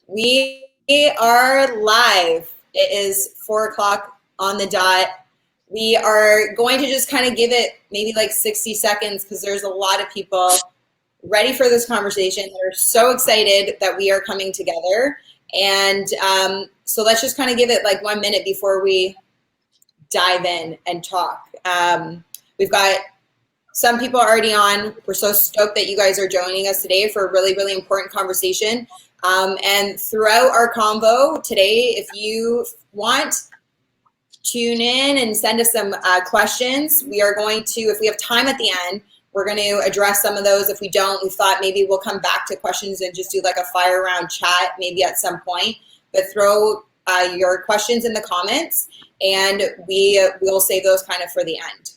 We are live. It is 4 o'clock on the dot. We are going to just kind of give it maybe like 60 seconds because there's a lot of people ready for this conversation. They're so excited that we are coming together. And so let's just kind of give it like 1 minute before we dive in and talk. We've got some people already on. We're so stoked that you guys are joining us today for a really, really important conversation. And throughout our convo today, if you want, tune in and send us some questions. We are going to, if we have time at the end, we're going to address some of those. If we don't, we thought maybe we'll come back to questions and just do like a fire round chat maybe at some point. But throw your questions in the comments and we'll save those kind of for the end.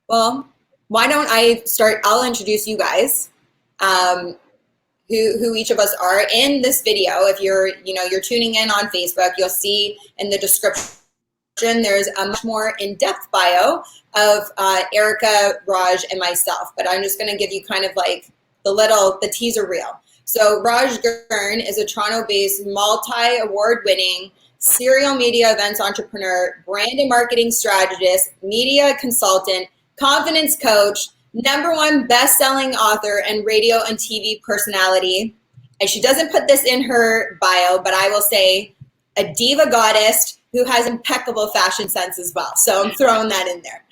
Well, why don't I start? I'll introduce you guys. Who each of us are in this video. If you're tuning in on Facebook, you'll see in the description there's a much more in-depth bio of Erica, Raj, and myself. But I'm just going to give you kind of like the teaser reel. So Raj GIRN is a Toronto-based multi-award-winning serial media events entrepreneur, brand and marketing strategist, media consultant, confidence coach, #1 best-selling author and radio and TV personality. And she doesn't put this in her bio, but I will say a diva goddess who has impeccable fashion sense as well. So I'm throwing that in there.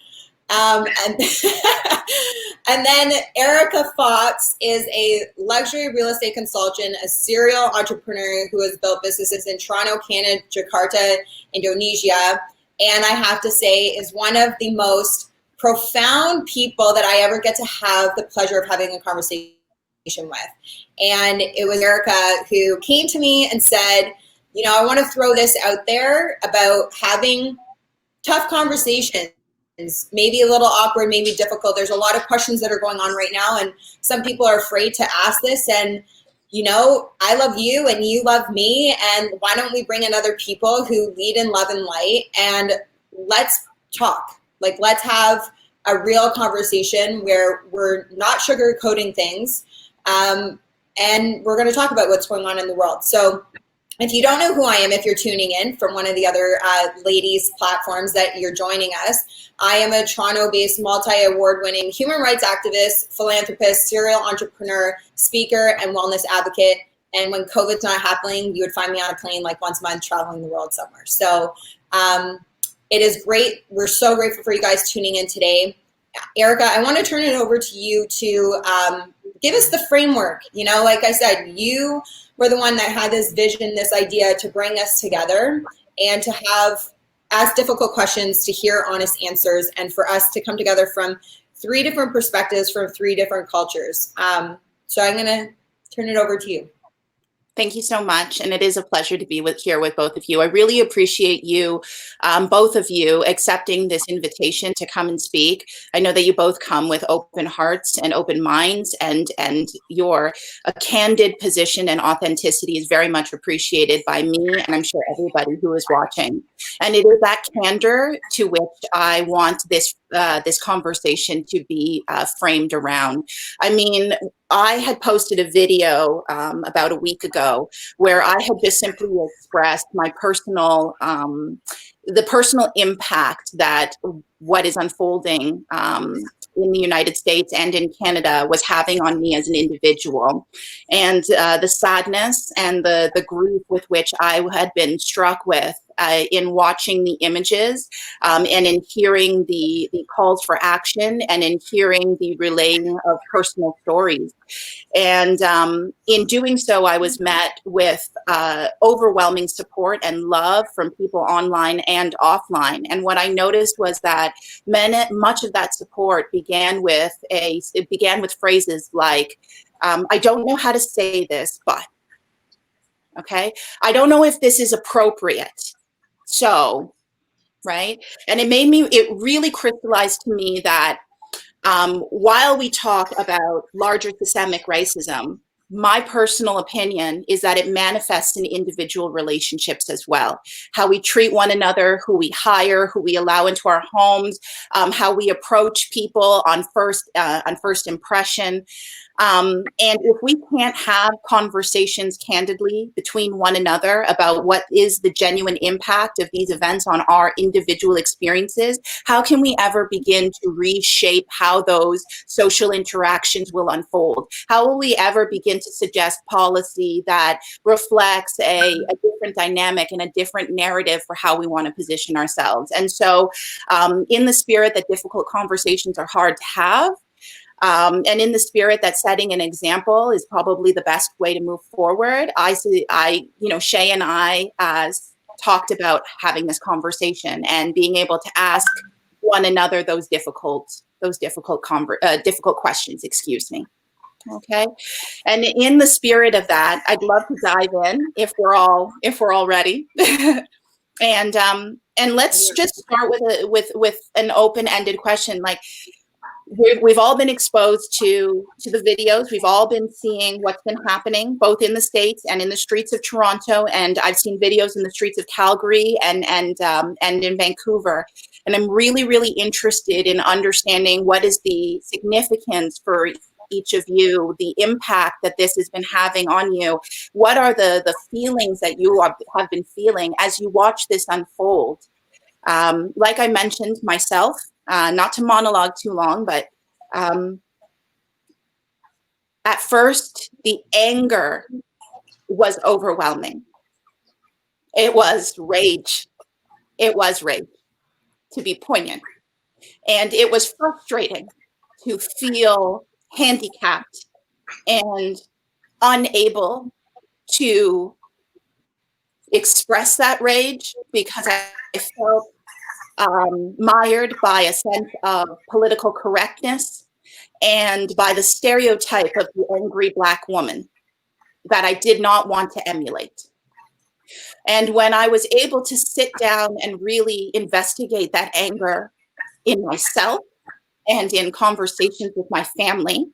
And then Erica Fox is a luxury real estate consultant, a serial entrepreneur who has built businesses in Toronto, Canada, Jakarta, Indonesia. And I have to say is one of the most profound people that I ever get to have the pleasure of having a conversation with. And it was Erica who came to me and said, I want to throw this out there about having tough conversations, maybe a little awkward, maybe difficult. There's a lot of questions that are going on right now, and some people are afraid to ask this. And I love you and you love me, and why don't we bring in other people who lead in love and light, and let's talk. Like, let's have a real conversation where we're not sugarcoating things, and we're going to talk about what's going on in the world. So if you don't know who I am, if you're tuning in from one of the other ladies' platforms that you're joining us, I am a Toronto-based multi-award-winning human rights activist, philanthropist, serial entrepreneur, speaker, and wellness advocate. And when COVID's not happening, you would find me on a plane like once a month traveling the world somewhere. So it is great. We're so grateful for you guys tuning in today. Erica, I want to turn it over to you to give us the framework. Like I said, you were the one that had this vision, this idea to bring us together and to ask difficult questions, to hear honest answers, and for us to come together from 3 different perspectives from 3 different cultures. So I'm going to turn it over to you. Thank you so much. And it is a pleasure to be here with both of you. I really appreciate you, both of you, accepting this invitation to come and speak. I know that you both come with open hearts and open minds, and your candid position and authenticity is very much appreciated by me, and I'm sure everybody who is watching. And it is that candor to which I want this conversation to be framed around. I mean, I had posted a video about a week ago where I had just simply expressed my personal, the personal impact that what is unfolding in the United States and in Canada was having on me as an individual, and the sadness and the grief with which I had been struck with in watching the images and in hearing the calls for action and in hearing the relaying of personal stories. And in doing so, I was met with overwhelming support and love from people online and offline. And what I noticed was that much of that support began with phrases like, I don't know how to say this, but, okay? I don't know if this is appropriate. So, right? And it really crystallized to me that while we talk about larger systemic racism, my personal opinion is that it manifests in individual relationships as well. How we treat one another, who we hire, who we allow into our homes, how we approach people on first impression. And if we can't have conversations candidly between one another about what is the genuine impact of these events on our individual experiences, how can we ever begin to reshape how those social interactions will unfold? How will we ever begin to suggest policy that reflects a different dynamic and a different narrative for how we want to position ourselves? And so, in the spirit that difficult conversations are hard to have, and in the spirit that setting an example is probably the best way to move forward, Shae and I talked about having this conversation and being able to ask one another those difficult questions. Excuse me. Okay. And in the spirit of that, I'd love to dive in if we're all ready. And let's just start with an open-ended question. Like, we've all been exposed to the videos. We've all been seeing what's been happening, both in the States and in the streets of Toronto. And I've seen videos in the streets of Calgary and in Vancouver. And I'm really, really interested in understanding what is the significance for each of you, the impact that this has been having on you. What are the feelings that you have been feeling as you watch this unfold? Like I mentioned myself, not to monologue too long, but at first, the anger was overwhelming. It was rage. It was rage, to be poignant. And it was frustrating to feel handicapped and unable to express that rage because I felt mired by a sense of political correctness and by the stereotype of the angry Black woman that I did not want to emulate. And when I was able to sit down and really investigate that anger in myself and in conversations with my family,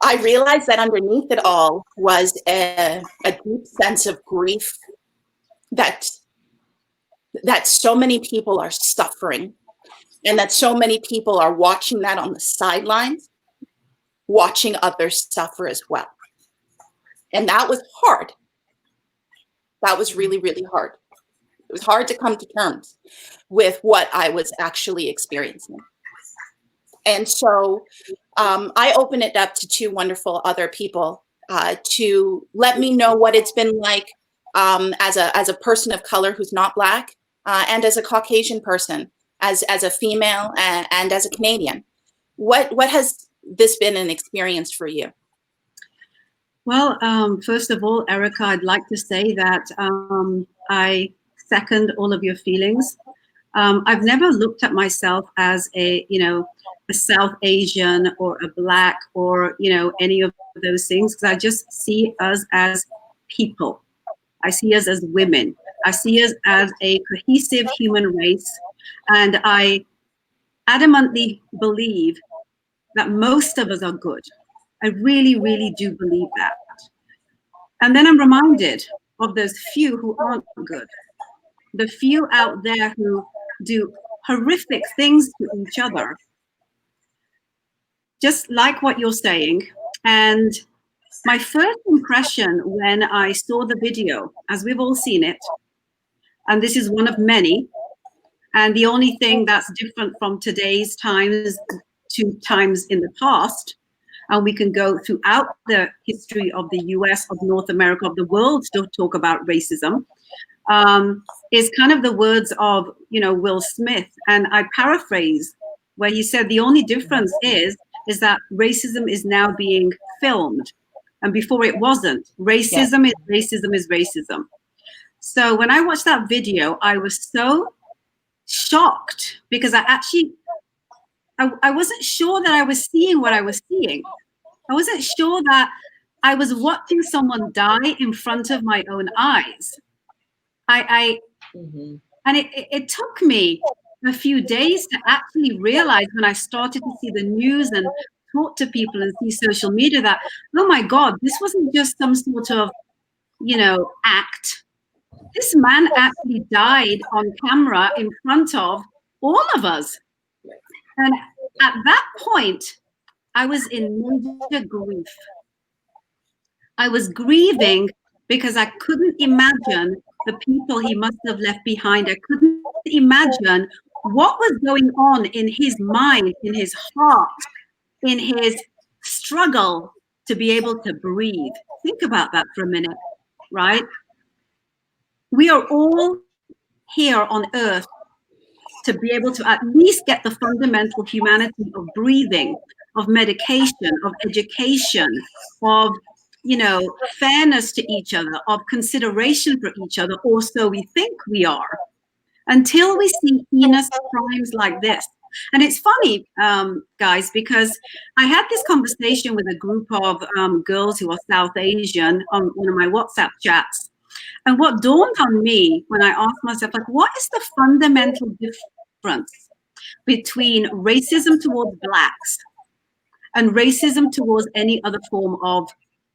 I realized that underneath it all was a deep sense of grief that so many people are suffering, and that so many people are watching that on the sidelines, watching others suffer as well. And that was hard. That was really, really hard. It was hard to come to terms with what I was actually experiencing. And so I open it up to two wonderful other people to let me know what it's been like as a person of color who's not Black, and as a Caucasian person, as a female, and as a Canadian. What has this been an experience for you? Well, first of all, Erica, I'd like to say that I second all of your feelings. I've never looked at myself as a South Asian or a Black or, any of those things, because I just see us as people. I see us as women. I see us as a cohesive human race. And I adamantly believe that most of us are good. I really, really do believe that. And then I'm reminded of those few who aren't good, the few out there who do horrific things to each other, just like what you're saying. And my first impression when I saw the video, as we've all seen it, and this is one of many, and the only thing that's different from today's times to times in the past, and we can go throughout the history of the US, of North America, of the world to talk about racism, is kind of the words of, Will Smith. And I paraphrase where he said, the only difference is that racism is now being filmed. And before it wasn't. Racism is racism is racism. So when I watched that video, I was so shocked because I wasn't sure that I was seeing what I was seeing. I wasn't sure that I was watching someone die in front of my own eyes. And it took me a few days to actually realize, when I started to see the news and talk to people and see social media, that, oh my God, this wasn't just some sort of, act. This man actually died on camera in front of all of us. And At that point, I was in major grief. I was grieving because I couldn't imagine the people he must have left behind. I couldn't imagine what was going on in his mind, in his heart, in his struggle to be able to breathe. Think about that for a minute, right? We are all here on earth to be able to at least get the fundamental humanity of breathing, of medication, of education, of, you know, fairness to each other, of consideration for each other, or so we think we are, until we see heinous crimes like this. And it's funny, guys, because I had this conversation with a group of girls who are South Asian on one of my WhatsApp chats. And what dawned on me when I asked myself, like, what is the fundamental difference between racism towards blacks and racism towards any other form of,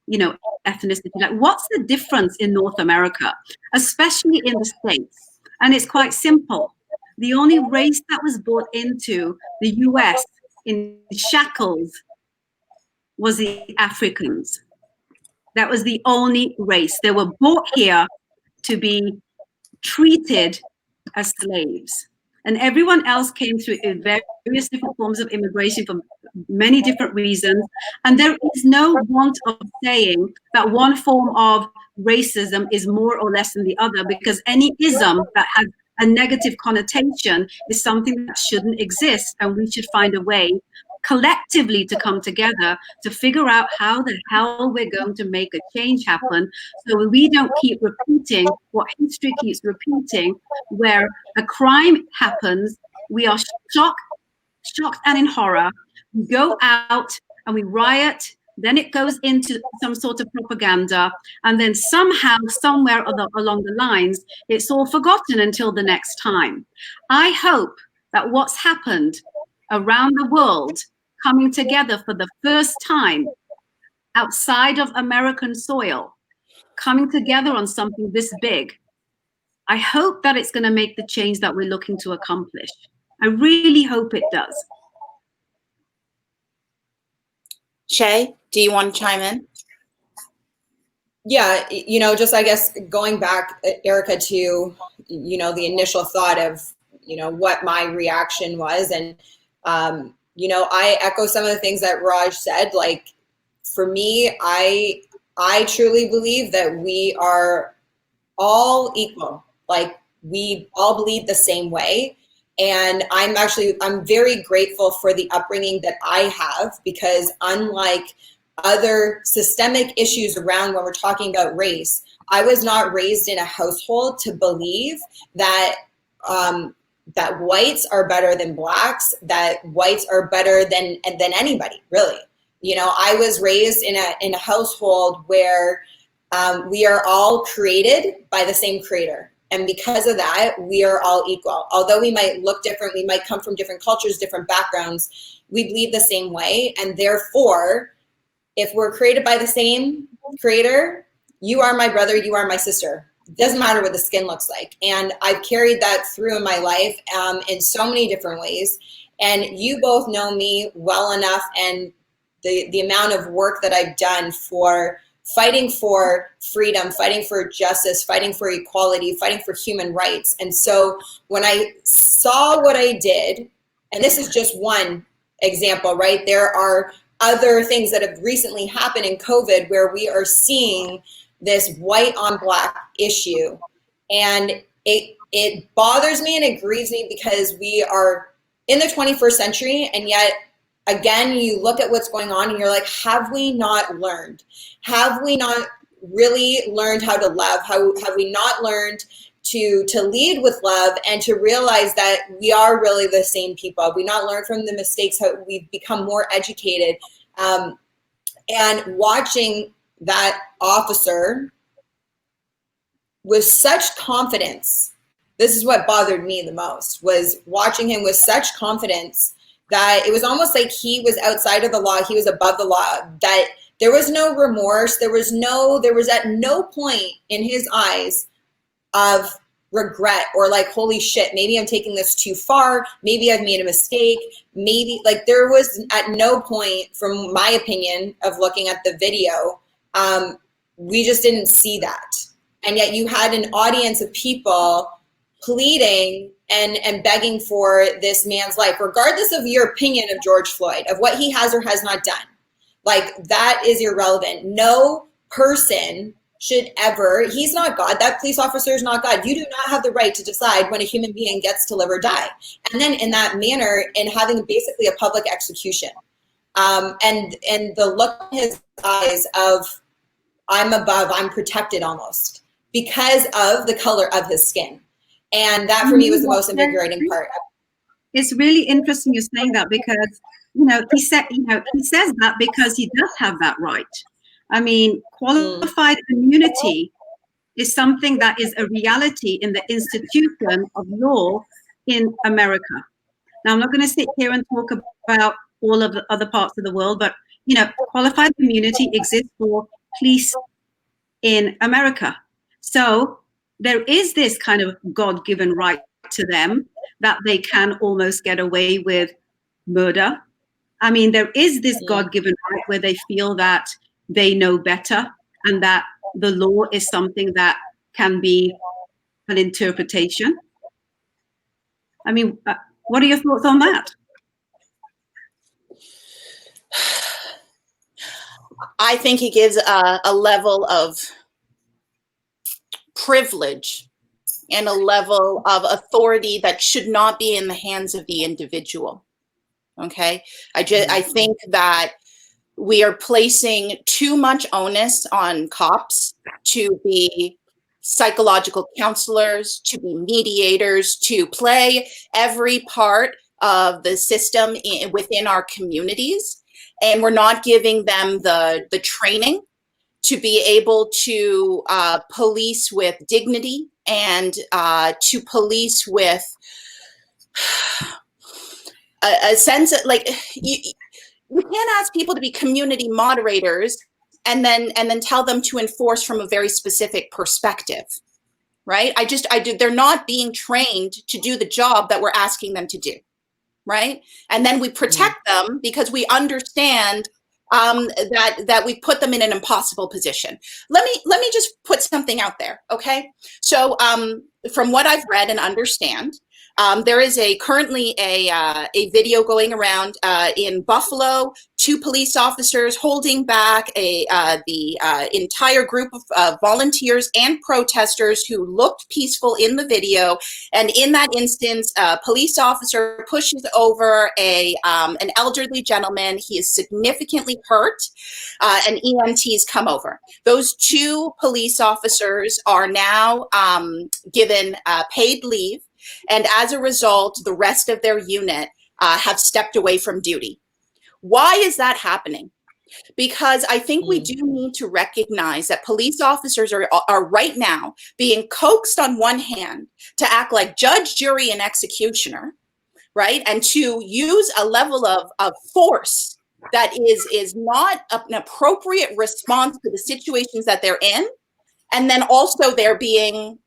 you know, ethnicity? Like, what's the difference in North America, especially in the States? And it's quite simple. The only race that was brought into the US in shackles was the Africans. That was the only race. They were brought here to be treated as slaves. And everyone else came through various different forms of immigration for many different reasons. And there is no want of saying that one form of racism is more or less than the other, because any ism that has a negative connotation is something that shouldn't exist. And we should find a way collectively to come together to figure out how the hell we're going to make a change happen, so we don't keep repeating what history keeps repeating, where a crime happens, we are shocked and in horror, we go out and we riot, then it goes into some sort of propaganda, and then somehow, somewhere along the lines, it's all forgotten until the next time. I hope that what's happened around the world, coming together for the first time outside of American soil, coming together on something this big, I hope that it's going to make the change that we're looking to accomplish. I really hope it does. Shae, do you want to chime in? Yeah, you know, just I guess going back, Erica, to, you know, the initial thought of, you know, what my reaction was. And, you know, I echo some of the things that Raj said. Like, for me, I truly believe that we are all equal. Like, we all bleed the same way. And I'm very grateful for the upbringing that I have, because unlike other systemic issues around when we're talking about race, I was not raised in a household to believe that that whites are better than blacks, that whites are better than anybody, really. You know, I was raised in a household where we are all created by the same creator. And because of that, we are all equal. Although we might look different, we might come from different cultures, different backgrounds, we bleed the same way. And therefore, if we're created by the same creator, you are my brother, you are my sister. It doesn't matter what the skin looks like. And I've carried that through in my life in so many different ways. And you both know me well enough, and the amount of work that I've done for fighting for freedom, fighting for justice, fighting for equality, fighting for human rights. And so when I saw what I did, and this is just one example, right? There are other things that have recently happened in COVID where we are seeing this white on black issue. And it bothers me and it grieves me, because we are in the 21st century, and yet again, you look at what's going on and you're like, have we not learned? Have we not really learned how to love? Have we not learned to lead with love and to realize that we are really the same people? We not learned from the mistakes, how we've become more educated. And watching that officer with such confidence, this is what bothered me the most, was watching him with such confidence that it was almost like he was outside of the law, he was above the law, that there was no remorse, there was at no point in his eyes of regret or like, holy shit, maybe I'm taking this too far. Maybe I've made a mistake. Maybe like there was at no point, from my opinion of looking at the video, we just didn't see that. And yet you had an audience of people pleading and begging for this man's life, regardless of your opinion of George Floyd, of what he has or has not done. Like, that is irrelevant. No person should ever, he's not God, that police officer is not God. You do not have the right to decide when a human being gets to live or die. And then in that manner, in having basically a public execution. And the look in his eyes of, I'm above, I'm protected almost, because of the color of his skin. And that for me was the most invigorating part. It's really interesting you're saying that, because he says that because he does have that right. I mean, qualified immunity is something that is a reality in the institution of law in America. Now, I'm not going to sit here and talk about all of the other parts of the world, but qualified immunity exists for police in America. So there is this kind of God-given right to them that they can almost get away with murder. I mean, there is this God-given right where they feel that they know better and that the law is something that can be an interpretation. I mean, what are your thoughts on that? I think it gives a level of privilege and a level of authority that should not be in the hands of the individual. Okay, I think that we are placing too much onus on cops to be psychological counselors, to be mediators, to play every part of the system within our communities, and we're not giving them the training to be able to police with dignity and to police with a sense of, like, you can't ask people to be community moderators and then tell them to enforce from a very specific perspective, right? They're not being trained to do the job that we're asking them to do, right? And then we protect them because we understand that we put them in an impossible position. Let me just put something out there, okay? So from what I've read and understand, there is currently a video going around in Buffalo, 2 police officers holding back the entire group of volunteers and protesters who looked peaceful in the video. And in that instance, a police officer pushes over an elderly gentleman. He is significantly hurt, and EMTs come over. Those 2 police officers are now given paid leave. And as a result, the rest of their unit have stepped away from duty. Why is that happening? Because I think we do need to recognize that police officers are right now being coaxed on one hand to act like judge, jury, and executioner, right? And to use a level of force that is not an appropriate response to the situations that they're in. And then also they're being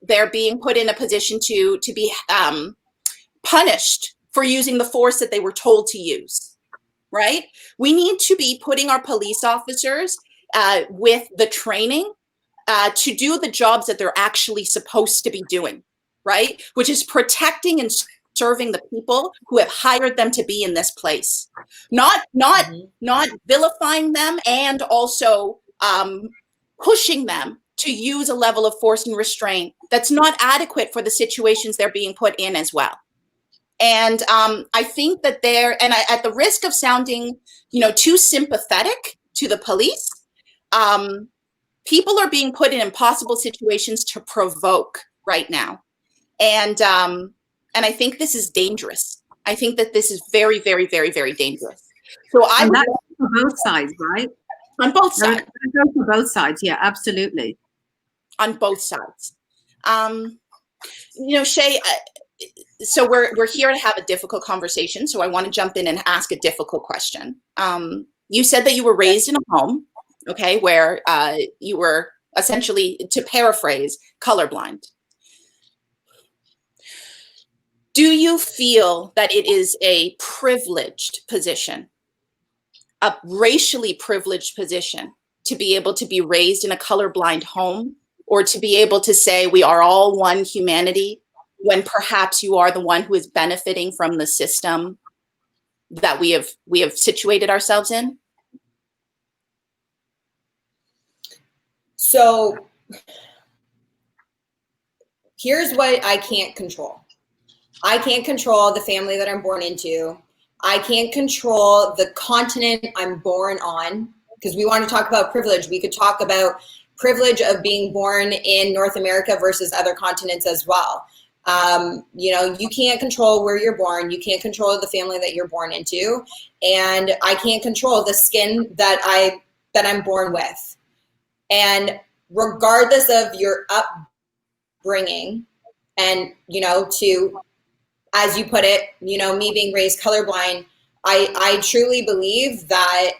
put in a position to be punished for using the force that they were told to use, right? We need to be putting our police officers with the training to do the jobs that they're actually supposed to be doing, right? Which is protecting and serving the people who have hired them to be in this place, not vilifying them and also pushing them to use a level of force and restraint that's not adequate for the situations they're being put in as well. And I think that at the risk of sounding, too sympathetic to the police, people are being put in impossible situations to provoke right now. And I think this is dangerous. I think that this is very, very, very, very dangerous. So and that's for both sides, right? On both sides. For both sides, yeah, absolutely. On both sides. Shae, so we're here to have a difficult conversation. So I want to jump in and ask a difficult question. You said that you were raised in a home, okay, where you were essentially, to paraphrase, colorblind. Do you feel that it is a privileged position, a racially privileged position, to be able to be raised in a colorblind home, or to be able to say we are all one humanity, when perhaps you are the one who is benefiting from the system that we have situated ourselves in? So here's what I can't control. I can't control the family that I'm born into. I can't control the continent I'm born on, because we want to talk about privilege. We could talk about privilege of being born in North America versus other continents as well. You know, you can't control where you're born. You can't control the family that you're born into. And I can't control the skin that I'm born with. And regardless of your upbringing, and, you know, to, as you put it, you know, me being raised colorblind, I truly believe that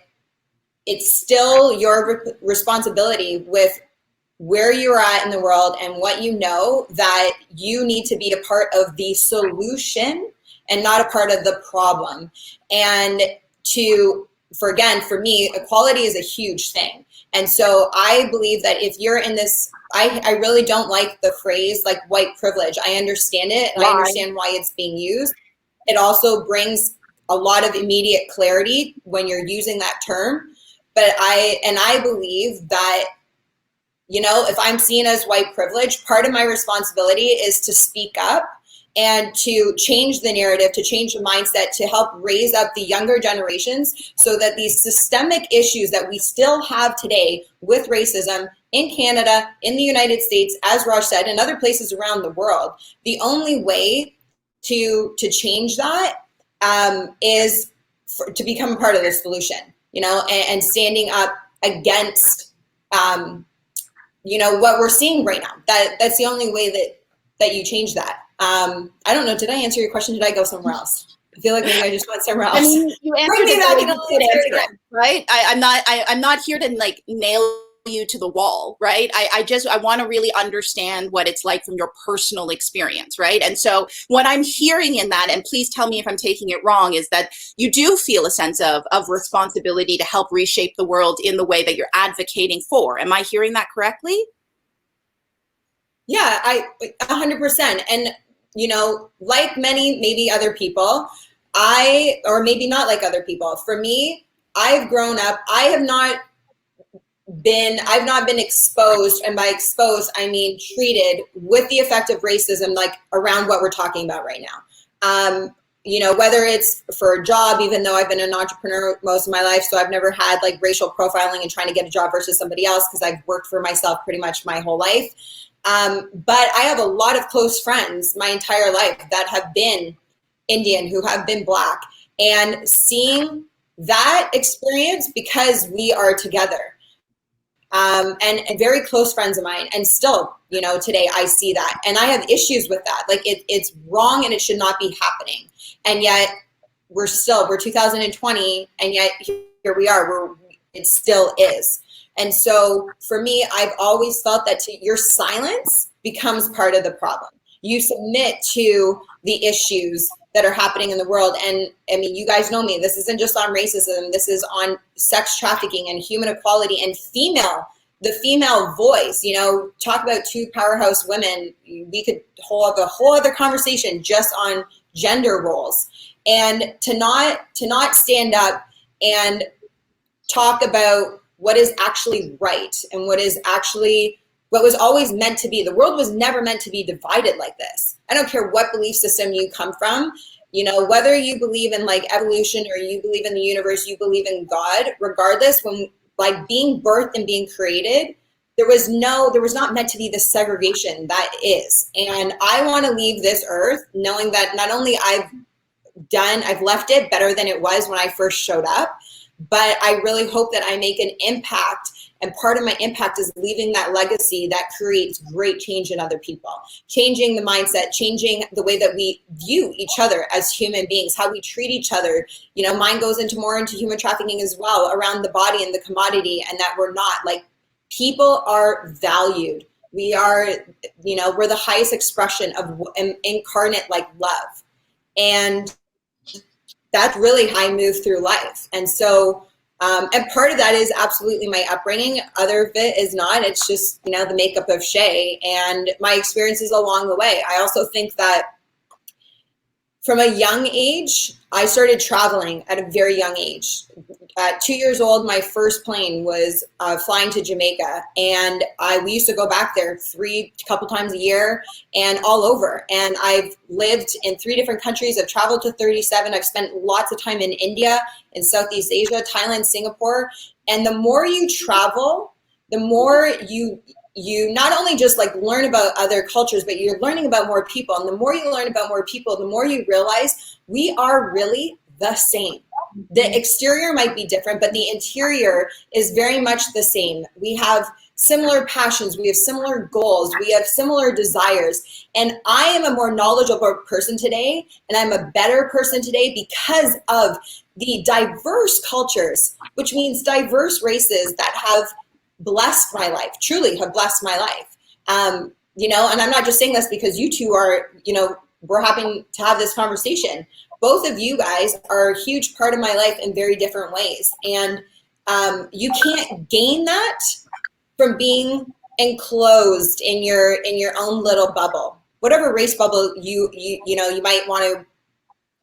it's still your responsibility with where you're at in the world and what you know, that you need to be a part of the solution and not a part of the problem. And for me, equality is a huge thing. And so I believe that if you're in this, I really don't like the phrase like white privilege. I understand it, and I understand why it's being used. It also brings a lot of immediate clarity when you're using that term. But I believe that, you know, if I'm seen as white privilege, part of my responsibility is to speak up and to change the narrative, to change the mindset, to help raise up the younger generations so that these systemic issues that we still have today with racism in Canada, in the United States, as Raj said, and other places around the world, the only way to change that is to become a part of the solution, you know, and standing up against, you know, what we're seeing right now. That's the only way that you change that. I don't know. Did I answer your question? Did I go somewhere else? I feel like maybe I just went somewhere else. I mean, you answered it, right? I'm not here to like nail you to the wall, right? I want to really understand what it's like from your personal experience, right? And so what I'm hearing in that, and please tell me if I'm taking it wrong, is that you do feel a sense of responsibility to help reshape the world in the way that you're advocating for. Am I hearing that correctly? Yeah, 100%. And, you know, like many, maybe other people, or maybe not like other people, for me, I've grown up, I've not been exposed, and by exposed, I mean treated with the effect of racism, like around what we're talking about right now. You know, whether it's for a job, even though I've been an entrepreneur most of my life, so I've never had like racial profiling and trying to get a job versus somebody else, because I've worked for myself pretty much my whole life. But I have a lot of close friends my entire life that have been Indian, who have been Black, and seeing that experience, because we are together, and very close friends of mine, and still, you know, today I see that, and I have issues with that. Like it's wrong, and it should not be happening. And yet we're 2020, and yet here we are, it still is. And so for me, I've always felt that your silence becomes part of the problem. You submit to the issues that are happening in the world. And I mean, you guys know me, this isn't just on racism, this is on sex trafficking and human equality and the female voice. You know, talk about two powerhouse women. We could hold a whole other conversation just on gender roles. And to not stand up and talk about what is actually right and what was always meant to be. The world was never meant to be divided like this. I don't care what belief system you come from, you know, whether you believe in like evolution or you believe in the universe, you believe in God, regardless, when like being birthed and being created, there was not meant to be the segregation that is. And I want to leave this earth knowing that not only I've left it better than it was when I first showed up, but I really hope that I make an impact, and part of my impact is leaving that legacy that creates great change in other people, changing the mindset, changing the way that we view each other as human beings, how we treat each other. You know, mine goes more into human trafficking as well, around the body and the commodity, and that we're not, like, people are valued. We are, you know, we're the highest expression of incarnate, like, love. And that's really how I move through life. And so, and part of that is absolutely my upbringing. Other of it is not. It's just, you know, the makeup of Shae and my experiences along the way. I also think that from a young age, I started traveling at a very young age. At 2 years old, my first plane was flying to Jamaica, and we used to go back there a couple times a year and all over. And I've lived in 3 different countries. I've traveled to 37. I've spent lots of time in India, in Southeast Asia, Thailand, Singapore. And the more you travel, the more you not only just like learn about other cultures, but you're learning about more people. And the more you learn about more people, the more you realize we are really the same. The exterior might be different, but the interior is very much the same. We have similar passions. We have similar goals. We have similar desires. And I am a more knowledgeable person today, and I'm a better person today because of the diverse cultures, which means diverse races that have blessed my life, truly have blessed my life. You know, and I'm not just saying this because you two are, you know, we're happy to have this conversation. Both of you guys are a huge part of my life in very different ways. And you can't gain that from being enclosed in your own little bubble, whatever race bubble you might want to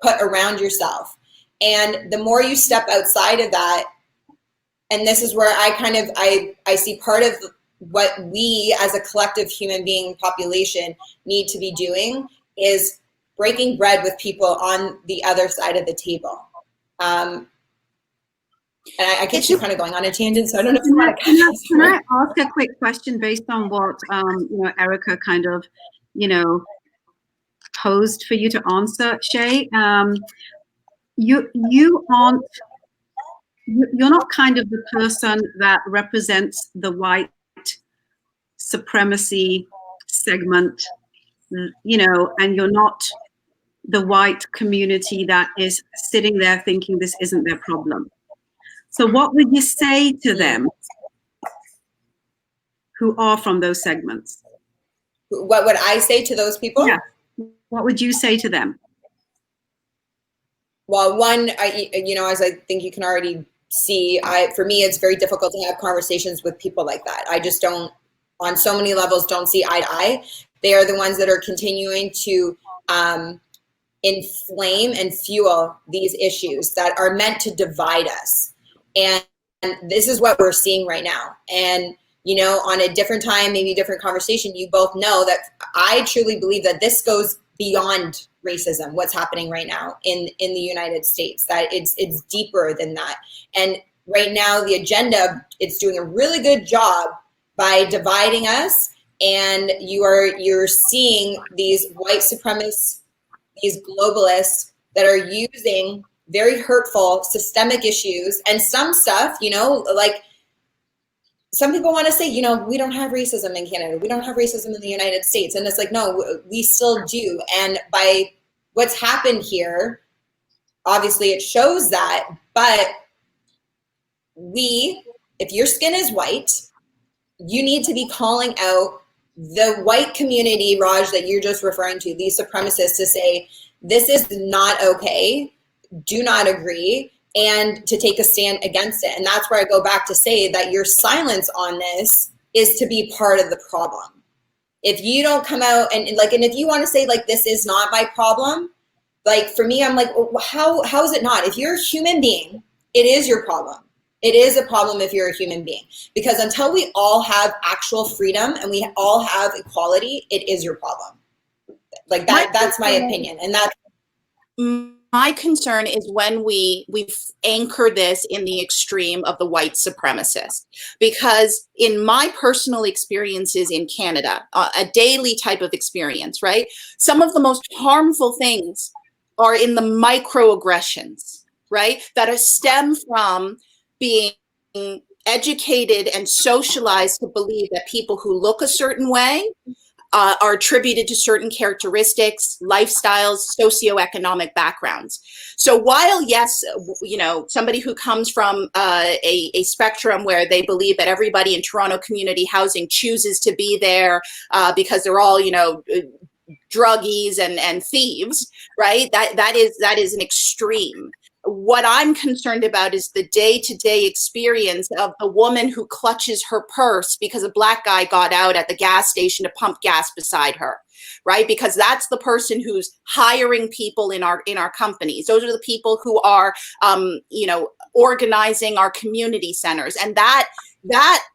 put around yourself. And the more you step outside of that, and this is where I see part of what we as a collective human being population need to be doing is breaking bread with people on the other side of the table. And I keep kind of going on a tangent, so I don't know if you want to Can I ask a quick question based on what you know, Erica kind of, you know, posed for you to answer, Shae? You aren't, you're not kind of the person that represents the white supremacy segment, you know, and you're not the white community that is sitting there thinking this isn't their problem. So what would you say to them who are from those segments? What would I say to those people? Yeah. What would you say to them? Well, one, you know, as I think you can already see, for me, it's very difficult to have conversations with people like that. I just don't, on so many levels, don't see eye to eye. They are the ones that are continuing to inflame and fuel these issues that are meant to divide us. And this is what we're seeing right now. And, you know, on a different time, maybe different conversation, you both know that I truly believe that this goes beyond racism, what's happening right now in the United States, that it's deeper than that. And right now the agenda, it's doing a really good job by dividing us. And you're seeing these white supremacists, these globalists that are using very hurtful systemic issues and some stuff, you know, like some people want to say, you know, we don't have racism in Canada. We don't have racism in the United States. And it's like, no, we still do. And by what's happened here, obviously it shows that, but if your skin is white, you need to be calling out the white community, Raj, that you're just referring to, these supremacists, to say, this is not okay, do not agree, and to take a stand against it. And that's where I go back to say that your silence on this is to be part of the problem. If you don't come out and if you want to say like, this is not my problem, like for me, I'm like, well, how is it not? If you're a human being, it is your problem. It is a problem if you're a human being, because until we all have actual freedom and we all have equality, it is your problem. Like that's my opinion. And that's my concern is when we anchor this in the extreme of the white supremacist, because in my personal experiences in Canada, a daily type of experience, right? Some of the most harmful things are in the microaggressions, right? That are stem from being educated and socialized to believe that people who look a certain way are attributed to certain characteristics, lifestyles, socioeconomic backgrounds. So while, yes, you know, somebody who comes from a spectrum where they believe that everybody in Toronto community housing chooses to be there because they're all, you know, druggies and thieves, right? That is an extreme. What I'm concerned about is the day-to-day experience of the woman who clutches her purse because a black guy got out at the gas station to pump gas beside her, right? Because that's the person who's hiring people in our companies. Those are the people who are, organizing our community centers, and that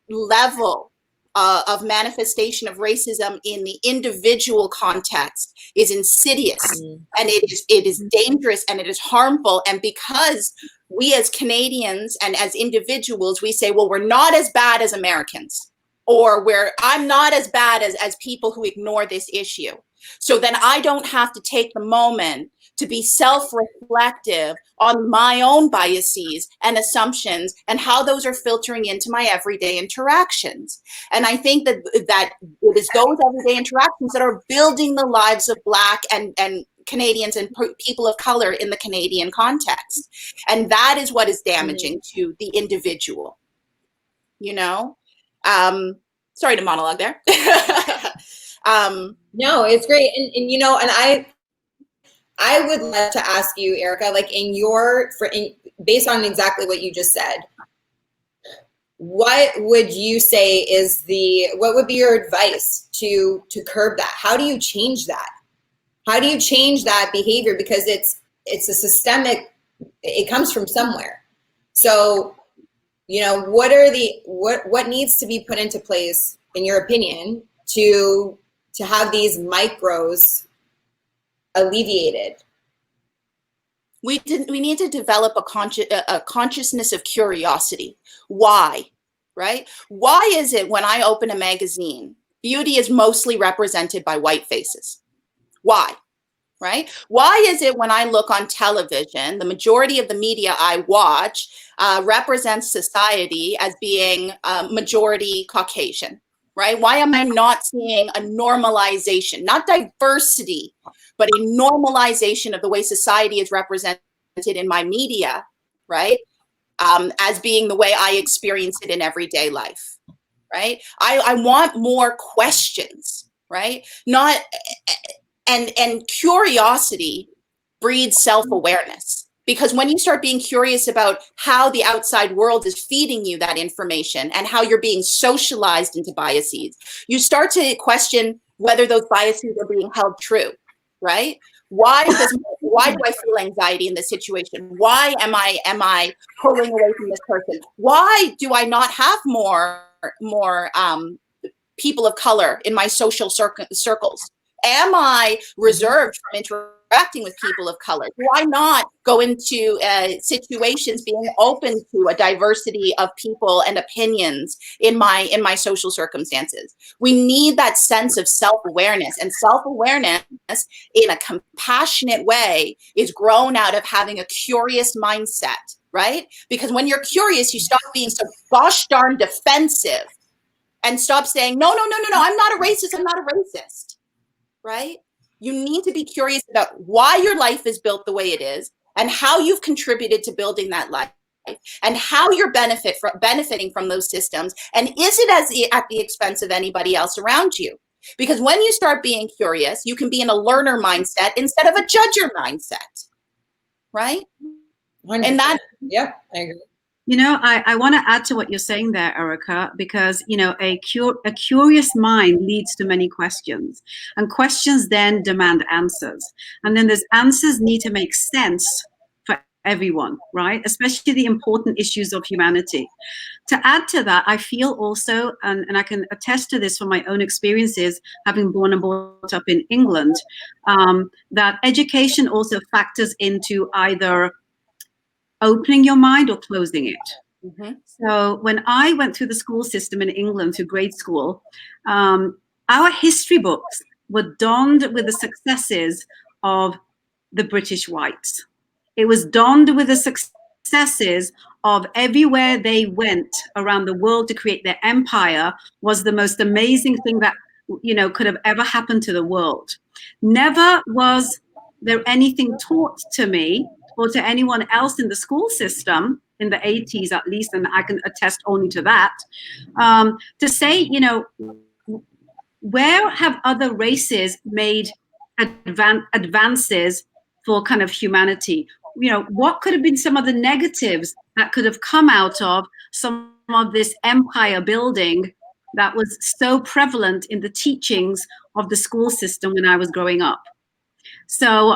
level of manifestation of racism in the individual context is insidious, and it is dangerous, and it is harmful. And because we as Canadians and as individuals, we say, well, we're not as bad as Americans, or I'm not as bad as people who ignore this issue. So then I don't have to take the moment to be self-reflective on my own biases and assumptions and how those are filtering into my everyday interactions. And I think that it is those everyday interactions that are building the lives of Black and Canadians and people of color in the Canadian context. And that is what is damaging to the individual, sorry to monologue there. No, it's great. And I would love to ask you, Erica, like based on exactly what you just said, what would you say what would be your advice to curb that? How do you change that? How do you change that behavior? Because it's a systemic, it comes from somewhere. So, what needs to be put into place, in your opinion, to have these micros alleviated? We need to develop a consciousness of curiosity. Why, right? Why is it when I open a magazine, beauty is mostly represented by white faces? Why, right? Why is it when I look on television, the majority of the media I watch represents society as being majority Caucasian, right? Why am I not seeing a normalization, not diversity, but a normalization of the way society is represented in my media, right? As being the way I experience it in everyday life, right? I want more questions, right? And curiosity breeds self-awareness. Because when you start being curious about how the outside world is feeding you that information and how you're being socialized into biases, you start to question whether those biases are being held true, right? Why do I feel anxiety in this situation? Why am I pulling away from this person? Why do I not have more people of color in my social circles? Am I reserved from interacting with people of color? Do I not go into situations being open to a diversity of people and opinions in my social circumstances? We need that sense of self-awareness, and self-awareness in a compassionate way is grown out of having a curious mindset, right? Because when you're curious, you stop being so gosh darn defensive and stop saying, no, I'm not a racist, I'm not a racist. Right? You need to be curious about why your life is built the way it is and how you've contributed to building that life and how you're benefiting from those systems. And is it at the expense of anybody else around you? Because when you start being curious, you can be in a learner mindset instead of a judger mindset. Right? 100%. And that, yep, I agree. I want to add to what you're saying there, Erica, because, a curious mind leads to many questions, and questions then demand answers. And then those answers need to make sense for everyone, right? Especially the important issues of humanity. To add to that, I feel also, and I can attest to this from my own experiences, having born and brought up in England, that education also factors into either opening your mind or closing it. Mm-hmm. So when I went through the school system in England, through grade school, our history books were donned with the successes of the British whites. It was donned with the successes of everywhere they went around the world to create their empire was the most amazing thing that, could have ever happened to the world. Never was there anything taught to me or to anyone else in the school system in the 80s, at least, and I can attest only to that, to say, where have other races made advances for kind of humanity. You know, what could have been some of the negatives that could have come out of some of this empire building that was so prevalent in the teachings of the school system when I was growing up? So,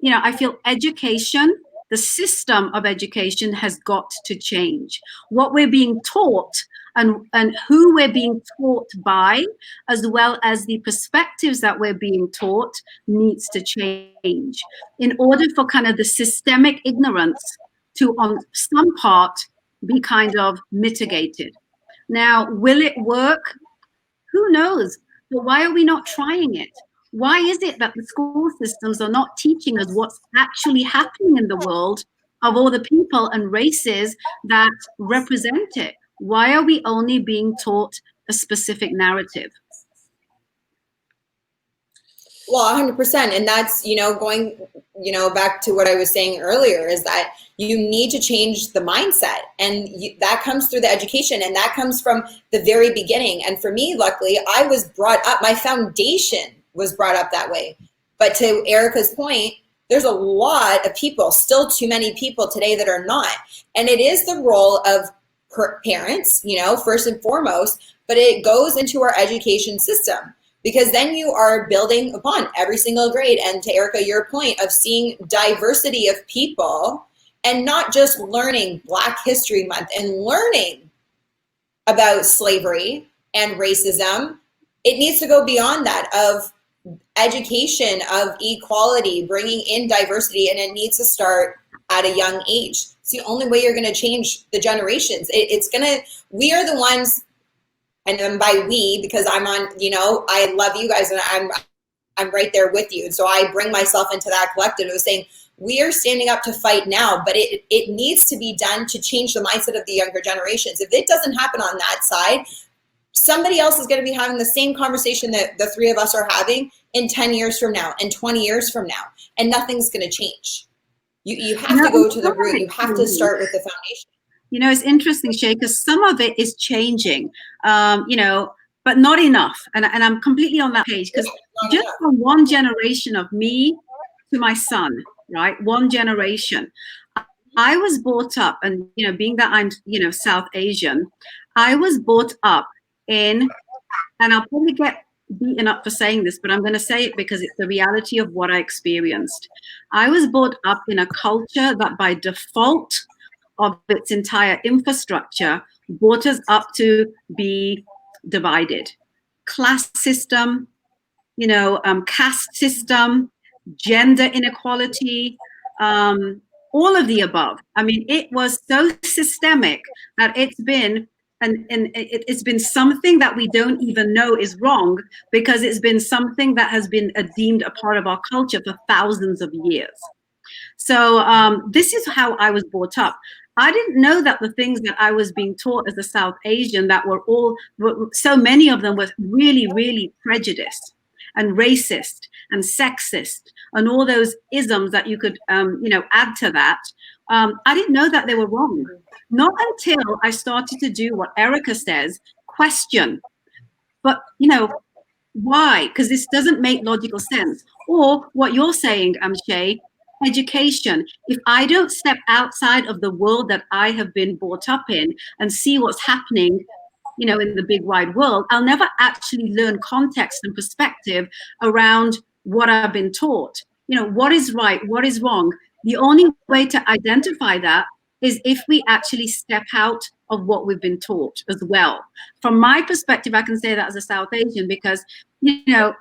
you know, I feel education, the system of education has got to change. What we're being taught and who we're being taught by, as well as the perspectives that we're being taught, needs to change in order for kind of the systemic ignorance to, on some part, be kind of mitigated. Now, will it work? Who knows? But why are we not trying it? Why is it that the school systems are not teaching us what's actually happening in the world of all the people and races that represent it? Why are we only being taught a specific narrative? Well, 100%. And that's, you know, going, you know, back to what I was saying earlier, is that you need to change the mindset. And that comes through the education, and that comes from the very beginning. And for me, luckily, I was brought up, my foundation was brought up that way. But to Erica's point, there's a lot of people, still too many people today that are not. And it is the role of parents, you know, first and foremost, but it goes into our education system. Because then you are building upon every single grade. And to Erica, your point of seeing diversity of people and not just learning Black History Month and learning about slavery and racism, it needs to go beyond that, of education, of equality, bringing in diversity, and it needs to start at a young age. It's the only way you're going to change the generations. We are the ones. And then by we, because I'm on, you know, I love you guys and I'm right there with you. And so I bring myself into that collective of saying, we are standing up to fight now, but it needs to be done to change the mindset of the younger generations. If it doesn't happen on that side, somebody else is going to be having the same conversation that the three of us are having in 10 years from now and 20 years from now, and nothing's going to change. You have to go to the root. You have to start with the foundation. You know, it's interesting, Shae, because some of it is changing, you know, but not enough. And I'm completely on that page, because just from one generation of me to my son, right? One generation. I was brought up, and, you know, being that I'm, you know, South Asian, I was brought up in, and I'll probably get beaten up for saying this, but I'm going to say it because it's the reality of what I experienced. I was brought up in a culture that by default of its entire infrastructure brought us up to be divided. Class system, you know, caste system, gender inequality, all of the above. I mean, it was so systemic that it's been it's been something that we don't even know is wrong, because it's been something that has been deemed a part of our culture for thousands of years. So this is how I was brought up. I didn't know that the things that I was being taught as a South Asian, that were so many of them were really, really prejudiced and racist and sexist and all those isms that you could, you know, add to that. I didn't know that they were wrong. Not until I started to do what Erica says, question. But, you know, why? Because this doesn't make logical sense. Or what you're saying, Shae, education. If I don't step outside of the world that I have been brought up in and see what's happening, you know, in the big wide world, I'll never actually learn context and perspective around what I've been taught. You know, what is right, what is wrong. The only way to identify that is if we actually step out of what we've been taught as well. From my perspective, I can say that as a South Asian, because, you know,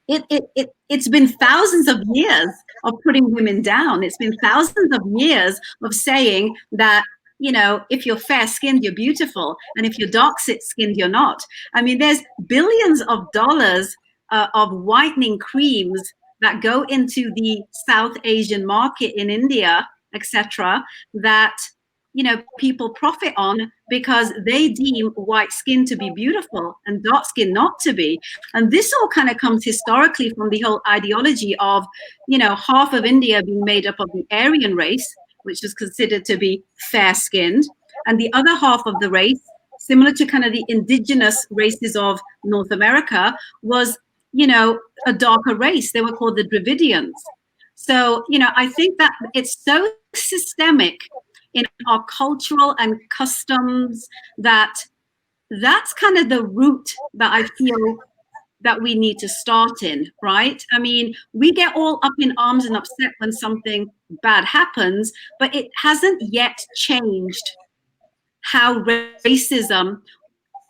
it's been thousands of years of putting women down. It's been thousands of years of saying that, you know, if you're fair-skinned, you're beautiful, and if you're dark-skinned, you're not. I mean, there's billions of dollars of whitening creams that go into the South Asian market in India, etc., that, you know, people profit on because they deem white skin to be beautiful and dark skin not to be. And this all kind of comes historically from the whole ideology of, you know, half of India being made up of the Aryan race, which was considered to be fair-skinned, and the other half of the race, similar to kind of the indigenous races of North America, was a darker race. They were called the Dravidians. So, I think that it's so systemic in our cultural and customs that's kind of the root that I feel that we need to start in, right? I mean, we get all up in arms and upset when something bad happens, but it hasn't yet changed how racism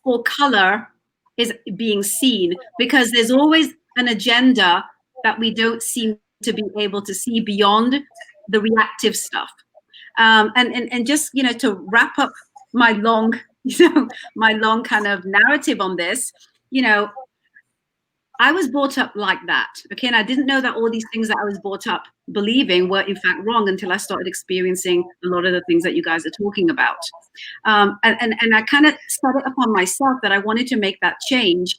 or color is being seen, because there's always an agenda that we don't seem to be able to see beyond the reactive stuff. And just, to wrap up my long, my long kind of narrative on this, I was brought up like that, okay? And I didn't know that all these things that I was brought up believing were in fact wrong until I started experiencing a lot of the things that you guys are talking about. And I kind of set it upon myself that I wanted to make that change,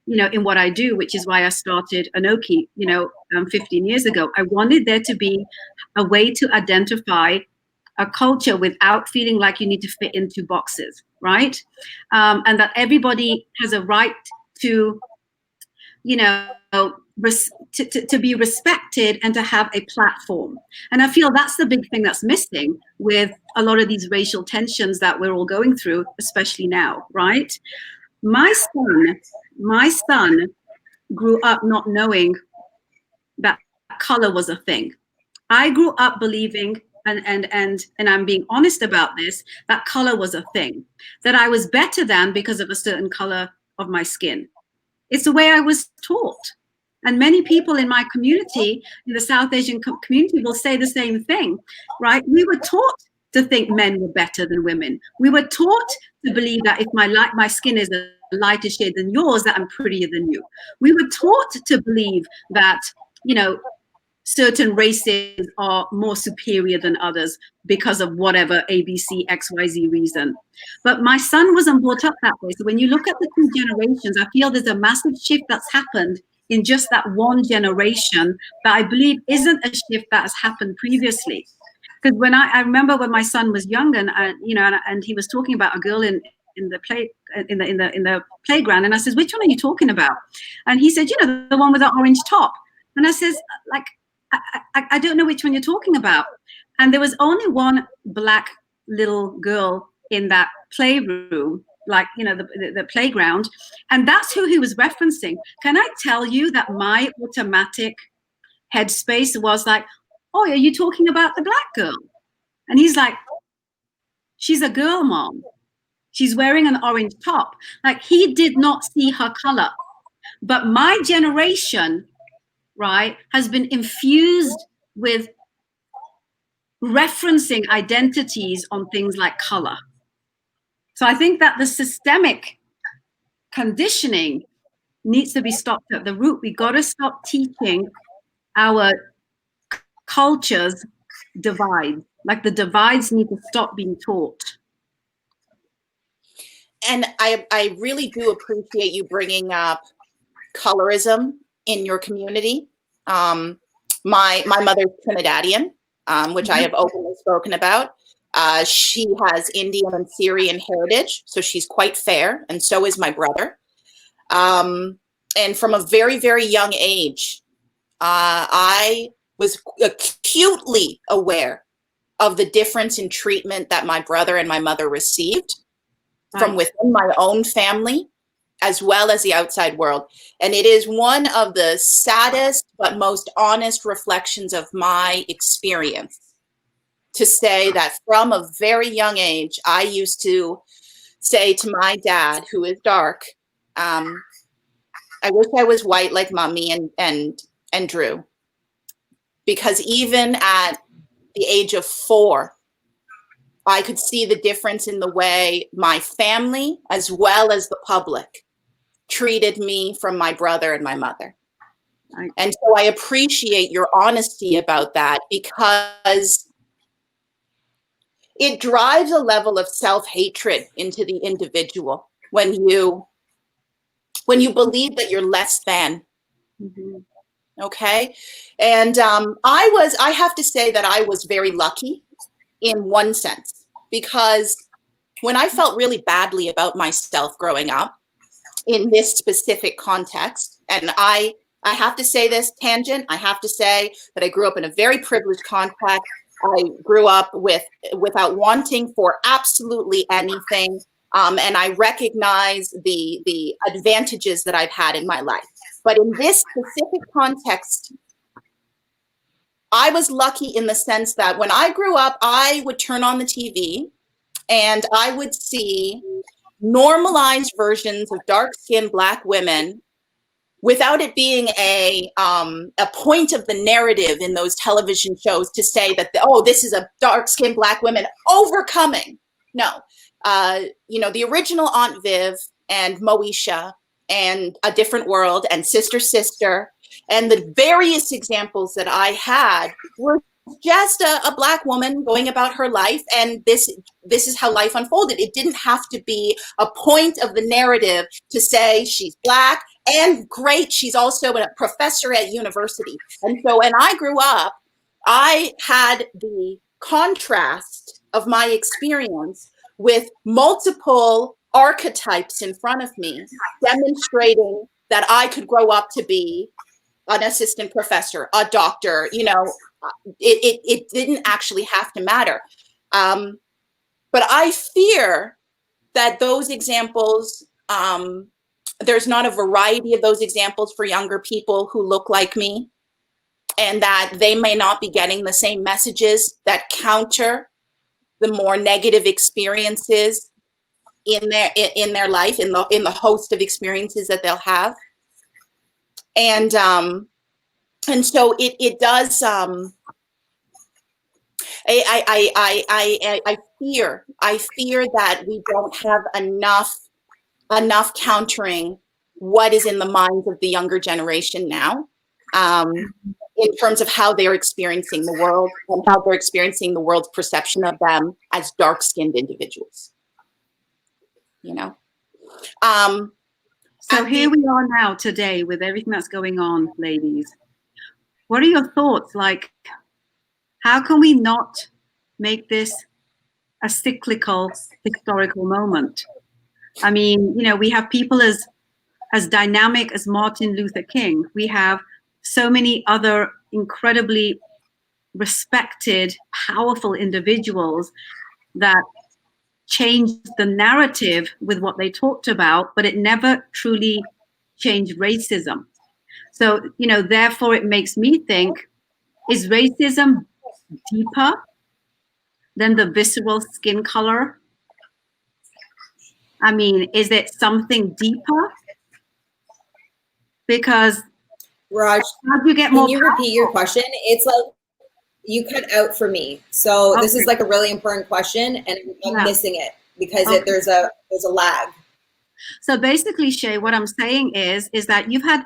in what I do, which is why I started Anoki, 15 years ago. I wanted there to be a way to identify a culture without feeling like you need to fit into boxes, right? And that everybody has a right to, to be respected and to have a platform. And I feel that's the big thing that's missing with a lot of these racial tensions that we're all going through, especially now, right? My son grew up not knowing that color was a thing. I grew up believing, and I'm being honest about this, that color was a thing, that I was better than because of a certain color of my skin. It's the way I was taught. And many people in my community, in the South Asian community, will say the same thing, right? We were taught to think men were better than women. We were taught to believe that if my skin is a lighter shade than yours, that I'm prettier than you. We were taught to believe that, certain races are more superior than others because of whatever ABC, XYZ reason. But my son wasn't brought up that way. So when you look at the two generations, I feel there's a massive shift that's happened in just that one generation that I believe isn't a shift that has happened previously. Because when I remember when my son was young and he was talking about a girl in the playground, and I said, which one are you talking about? And he said, the one with the orange top. And I says, like, I don't know which one you're talking about. And there was only one black little girl in that playroom, like, the playground. And that's who he was referencing. Can I tell you that my automatic headspace was like, oh, are you talking about the black girl? And he's like, she's a girl, Mom. She's wearing an orange top. Like, he did not see her color. But my generation, right, has been infused with referencing identities on things like color. So I think that the systemic conditioning needs to be stopped at the root. We got to stop teaching our cultures divides. Like, the divides need to stop being taught. And I really do appreciate you bringing up colorism in your community. My mother's Trinidadian, which I have openly spoken about. She has Indian and Syrian heritage, so she's quite fair, and so is my brother. And from a very, very young age, I was acutely aware of the difference in treatment that my brother and my mother received from within my own family, as well as the outside world. And it is one of the saddest but most honest reflections of my experience to say that from a very young age, I used to say to my dad, who is dark, I wish I was white like Mommy and Drew. Because even at the age of 4, I could see the difference in the way my family, as well as the public, treated me from my brother and my mother. Right. And so I appreciate your honesty about that, because it drives a level of self-hatred into the individual when you believe that you're less than. Mm-hmm. Okay. And I have to say that I was very lucky in one sense, because when I felt really badly about myself growing up, in this specific context. And I have to say this tangent. I have to say that I grew up in a very privileged context. I grew up without wanting for absolutely anything. And I recognize the advantages that I've had in my life. But in this specific context, I was lucky in the sense that when I grew up, I would turn on the TV and I would see normalized versions of dark-skinned Black women without it being a point of the narrative in those television shows to say that, oh, this is a dark-skinned Black woman overcoming. No, the original Aunt Viv and Moesha and A Different World and Sister Sister and the various examples that I had were just a Black woman going about her life, and this is how life unfolded. It didn't have to be a point of the narrative to say she's Black and great, she's also a professor at university. And so when I grew up, I had the contrast of my experience with multiple archetypes in front of me, demonstrating that I could grow up to be an assistant professor, a doctor. It didn't actually have to matter. But I fear that those examples, there's not a variety of those examples for younger people who look like me, and that they may not be getting the same messages that counter the more negative experiences in their life, in the host of experiences that they'll have. And so it does. I fear that we don't have enough countering what is in the minds of the younger generation now, in terms of how they're experiencing the world and how they're experiencing the world's perception of them as dark-skinned individuals. So here we are now today with everything that's going on, ladies. What are your thoughts? Like, how can we not make this a cyclical historical moment? I mean, we have people as dynamic as Martin Luther King. We have so many other incredibly respected, powerful individuals that changed the narrative with what they talked about, but it never truly changed racism. So, therefore it makes me think, is racism deeper than the visceral skin color? I mean, is it something deeper? Because Raj, how do you get more? can you repeat your question? It's like you cut out for me. So this is like a really important question, and I'm missing it because there's a lag. So basically, Shae, what I'm saying is that we've had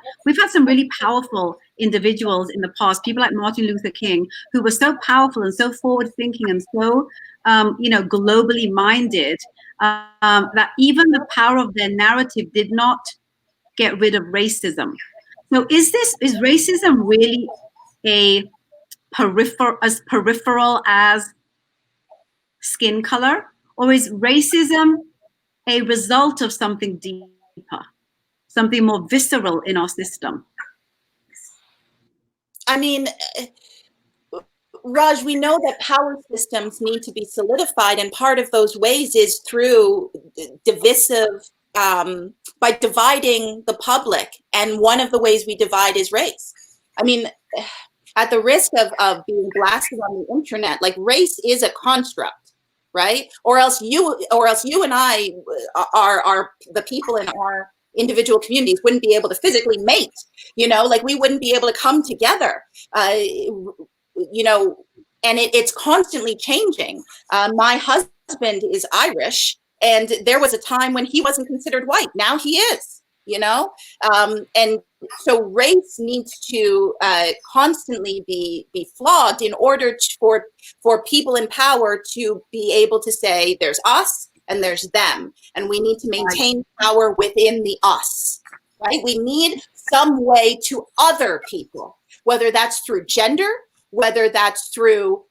some really powerful individuals in the past, people like Martin Luther King, who were so powerful and so forward-thinking and so, globally minded, that even the power of their narrative did not get rid of racism. So is racism really as peripheral as skin color, or is racism a result of something deeper, something more visceral in our system? I mean, Raj, we know that power systems need to be solidified, and part of those ways is through divisive, by dividing the public. And one of the ways we divide is race. I mean, at the risk of being blasted on the internet, like, race is a construct, right? Or else you and I are the people in our individual communities wouldn't be able to physically mate, like we wouldn't be able to come together, and it's constantly changing. My husband is Irish, and there was a time when he wasn't considered white. Now he is, and so race needs to constantly be flawed in order for people in power to be able to say there's us and there's them, and we need to maintain power within the us, right? We need some way to other people, whether that's through gender, whether that's through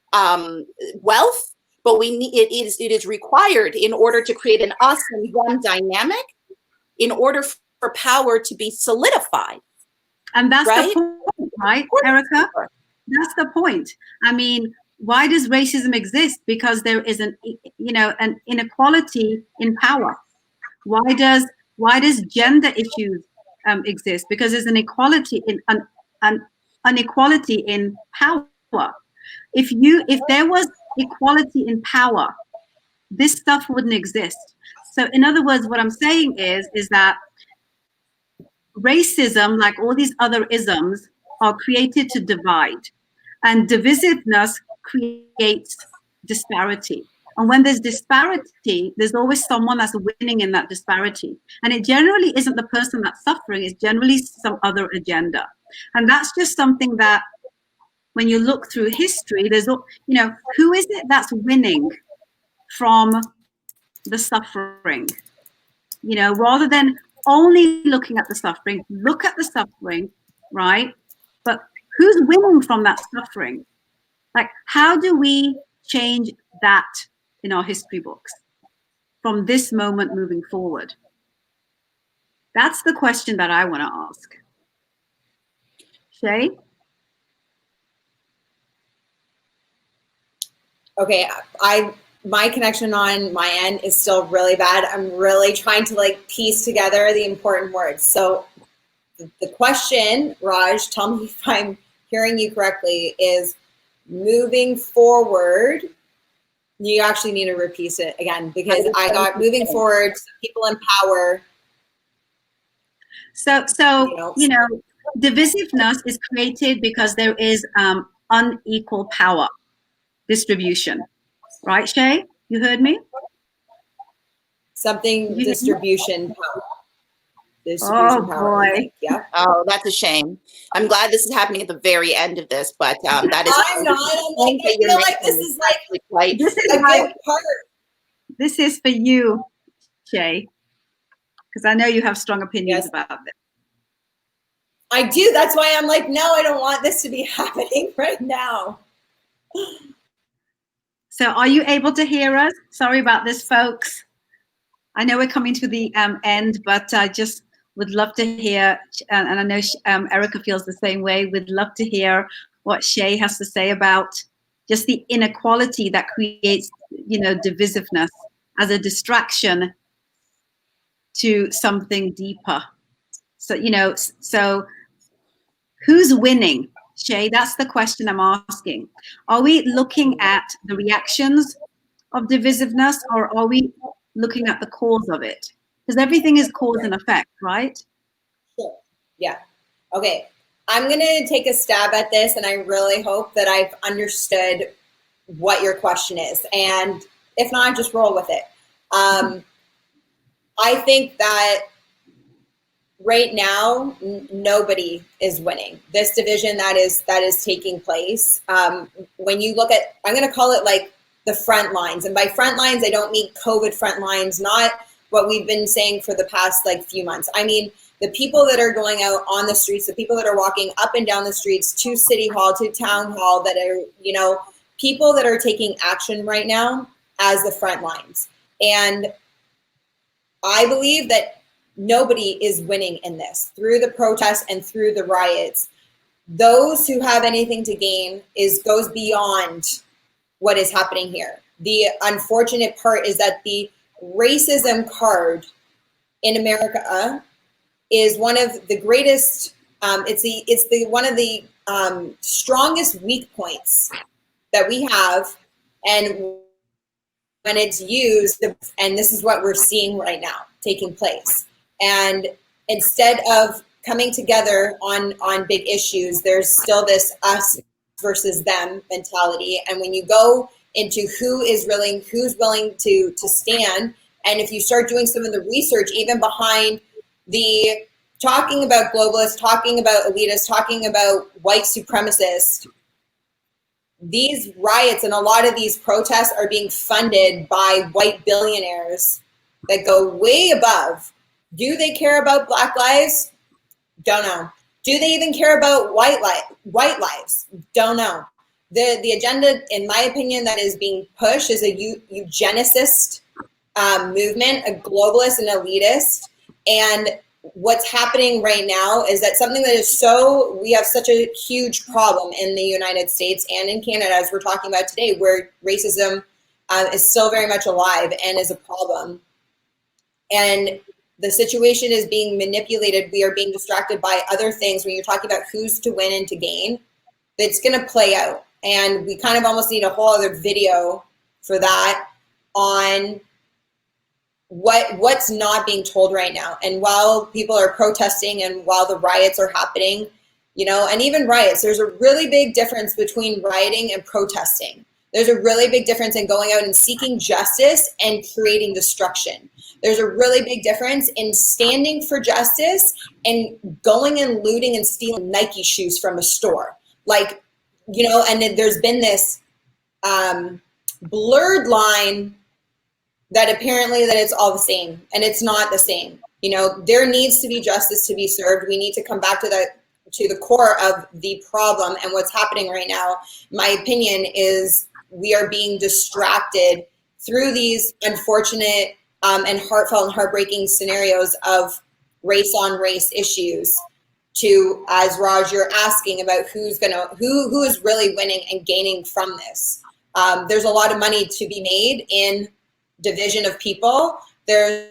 wealth, but it is required in order to create an us and them dynamic, in order for power to be solidified. And that's right? the point, right, Erica? That's the point. I mean, why does racism exist? Because there is an inequality in power. Why does gender issues exist? Because there's an equality in an inequality in power. If there was equality in power, this stuff wouldn't exist. So in other words, what I'm saying is that racism, like all these other isms, are created to divide, and divisiveness creates disparity. And when there's disparity, there's always someone that's winning in that disparity. And it generally isn't the person that's suffering, it's generally some other agenda. And that's just something that when you look through history, there's, who is it that's winning from the suffering? Rather than only looking at the suffering, look at the suffering, right? But who's winning from that suffering? Like, how do we change that in our history books from this moment moving forward? That's the question that I want to ask. Shae? Okay, my connection on my end is still really bad. I'm really trying to piece together the important words. So the question, Raj, tell me if I'm hearing you correctly, is moving forward. You actually need to repeat it again, because I got moving forward, people in power. So divisiveness is created because there is unequal power distribution. Right, Shae? You heard me? Distribution power. Distribution power. Boy. Yeah. Oh, that's a shame. I'm glad this is happening at the very end of this, but that is. I'm not. I feel like this is quite this is a good part. This is for you, Shae, because I know you have strong opinions about this. I do. That's why I'm like, no, I don't want this to be happening right now. So are you able to hear us? Sorry about this, folks. I know we're coming to the end, but I just would love to hear, and I know Erica feels the same way, we'd love to hear what Shae has to say about just the inequality that creates, divisiveness as a distraction to something deeper. So, so who's winning? Shae, that's the question I'm asking. Are we looking at the reactions of divisiveness, or are we looking at the cause of it? Because everything is cause and effect, right? Sure. Yeah. Okay. I'm going to take a stab at this, and I really hope that I've understood what your question is. And if not, just roll with it. I think that right now, nobody is winning. This division that is taking place. When you look at, I'm going to call it the front lines. And by front lines, I don't mean COVID front lines, not what we've been saying for the past few months. I mean, the people that are going out on the streets, the people that are walking up and down the streets to City Hall, to Town Hall, that are, people that are taking action right now as the front lines. And I believe that nobody is winning in this. Through the protests and through the riots, those who have anything to gain goes beyond what is happening here. The unfortunate part is that the racism card in America is one of the greatest. It's one of the strongest weak points that we have, and when it's used, and this is what we're seeing right now taking place. And instead of coming together on big issues, there's still this us versus them mentality. And when you go into who's willing to stand, and if you start doing some of the research, even behind the talking about globalists, talking about elitists, talking about white supremacists, these riots and a lot of these protests are being funded by white billionaires that go way above. Do they care about Black lives? Don't know. Do they even care about white lives? Don't know. The agenda, in my opinion, that is being pushed is a eugenicist movement, a globalist and elitist. And what's happening right now is that something that is we have such a huge problem in the United States and in Canada, as we're talking about today, where racism is still very much alive and is a problem. And the situation is being manipulated. We are being distracted by other things. When you're talking about who's to win and to gain, it's going to play out. And we kind of almost need a whole other video for that on what's not being told right now. And while people are protesting and while the riots are happening, you know, and even riots, there's a really big difference between rioting and protesting. There's a really big difference in going out and seeking justice and creating destruction. There's a really big difference in standing for justice and going and looting and stealing Nike shoes from a store. Like, you know, and there's been this blurred line that apparently that it's all the same, and it's not the same. You know, there needs to be justice to be served. We need to come back to the core of the problem. And what's happening right now, my opinion, is we are being distracted through these unfortunate and heartfelt and heartbreaking scenarios of race on race issues to, as Raj, you're asking about who is really winning and gaining from this. There's a lot of money to be made in division of people. There's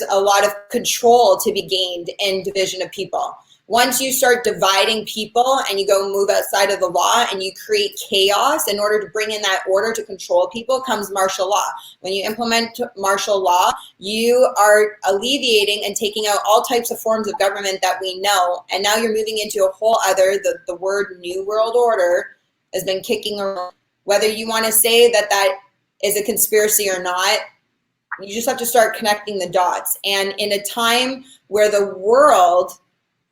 a lot of control to be gained in division of people. Once you start dividing people and you go move outside of the law and you create chaos in order to bring in that order to control people, comes martial law. When you implement martial law, you are alleviating and taking out all types of forms of government that we know. And now you're moving into a whole other, the word New World Order has been kicking around. Whether you want to say that that is a conspiracy or not, you just have to start connecting the dots. And in a time where the world